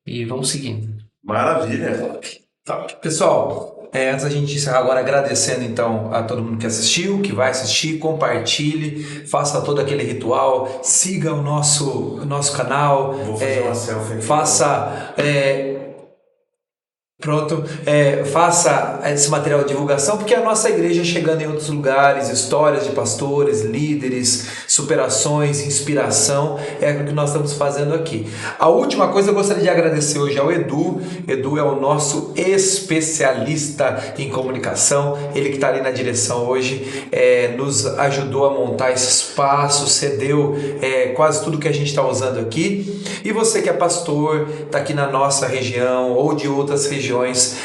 S3: e vamos seguindo.
S1: Maravilha.
S2: Top. Pessoal, antes da gente encerrar agora, agradecendo então a todo mundo que assistiu, que vai assistir, compartilhe, faça todo aquele ritual, siga o nosso canal.
S1: Vou fazer uma selfie aqui.
S2: Faça... faça esse material de divulgação, porque a nossa igreja chegando em outros lugares, histórias de pastores, líderes, superações, inspiração, é o que nós estamos fazendo aqui. A última coisa eu gostaria de agradecer hoje ao Edu. Edu é o nosso especialista em comunicação, ele que está ali na direção hoje, nos ajudou a montar esse espaço, cedeu quase tudo que a gente está usando aqui. E você que é pastor, está aqui na nossa região ou de outras regiões,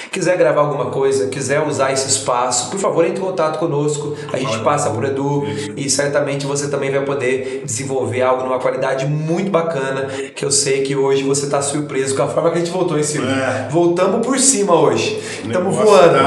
S2: quiser gravar alguma coisa, quiser usar esse espaço, por favor, entre em contato conosco, a gente passa por Edu e certamente você também vai poder desenvolver algo numa qualidade muito bacana, que eu sei que hoje você está surpreso com a forma que a gente voltou em cima. Voltamos por cima hoje, estamos voando.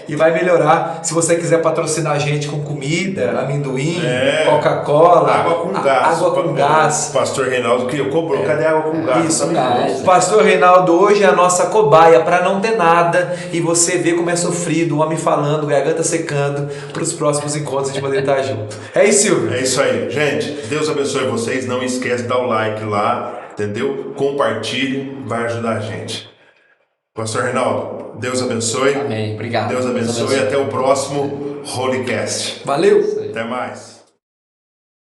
S2: E vai melhorar. Se você quiser patrocinar a gente com comida, amendoim, Coca-Cola, água com gás.
S1: Pastor Reinaldo que cobrou, cadê a água com gás?
S2: Isso, Pastor Reinaldo hoje é a nossa cobaia para não ter nada e você vê como é sofrido, o homem falando, garganta secando, para os próximos encontros de poder estar junto. É isso, Silvio?
S1: É isso aí. Gente, Deus abençoe vocês. Não esquece de dar o like lá, entendeu? Compartilhe, vai ajudar a gente. Pastor Reinaldo, Deus abençoe.
S3: Amém. Obrigado.
S1: Deus abençoe. Até o próximo Holycast.
S2: Valeu.
S1: Até mais.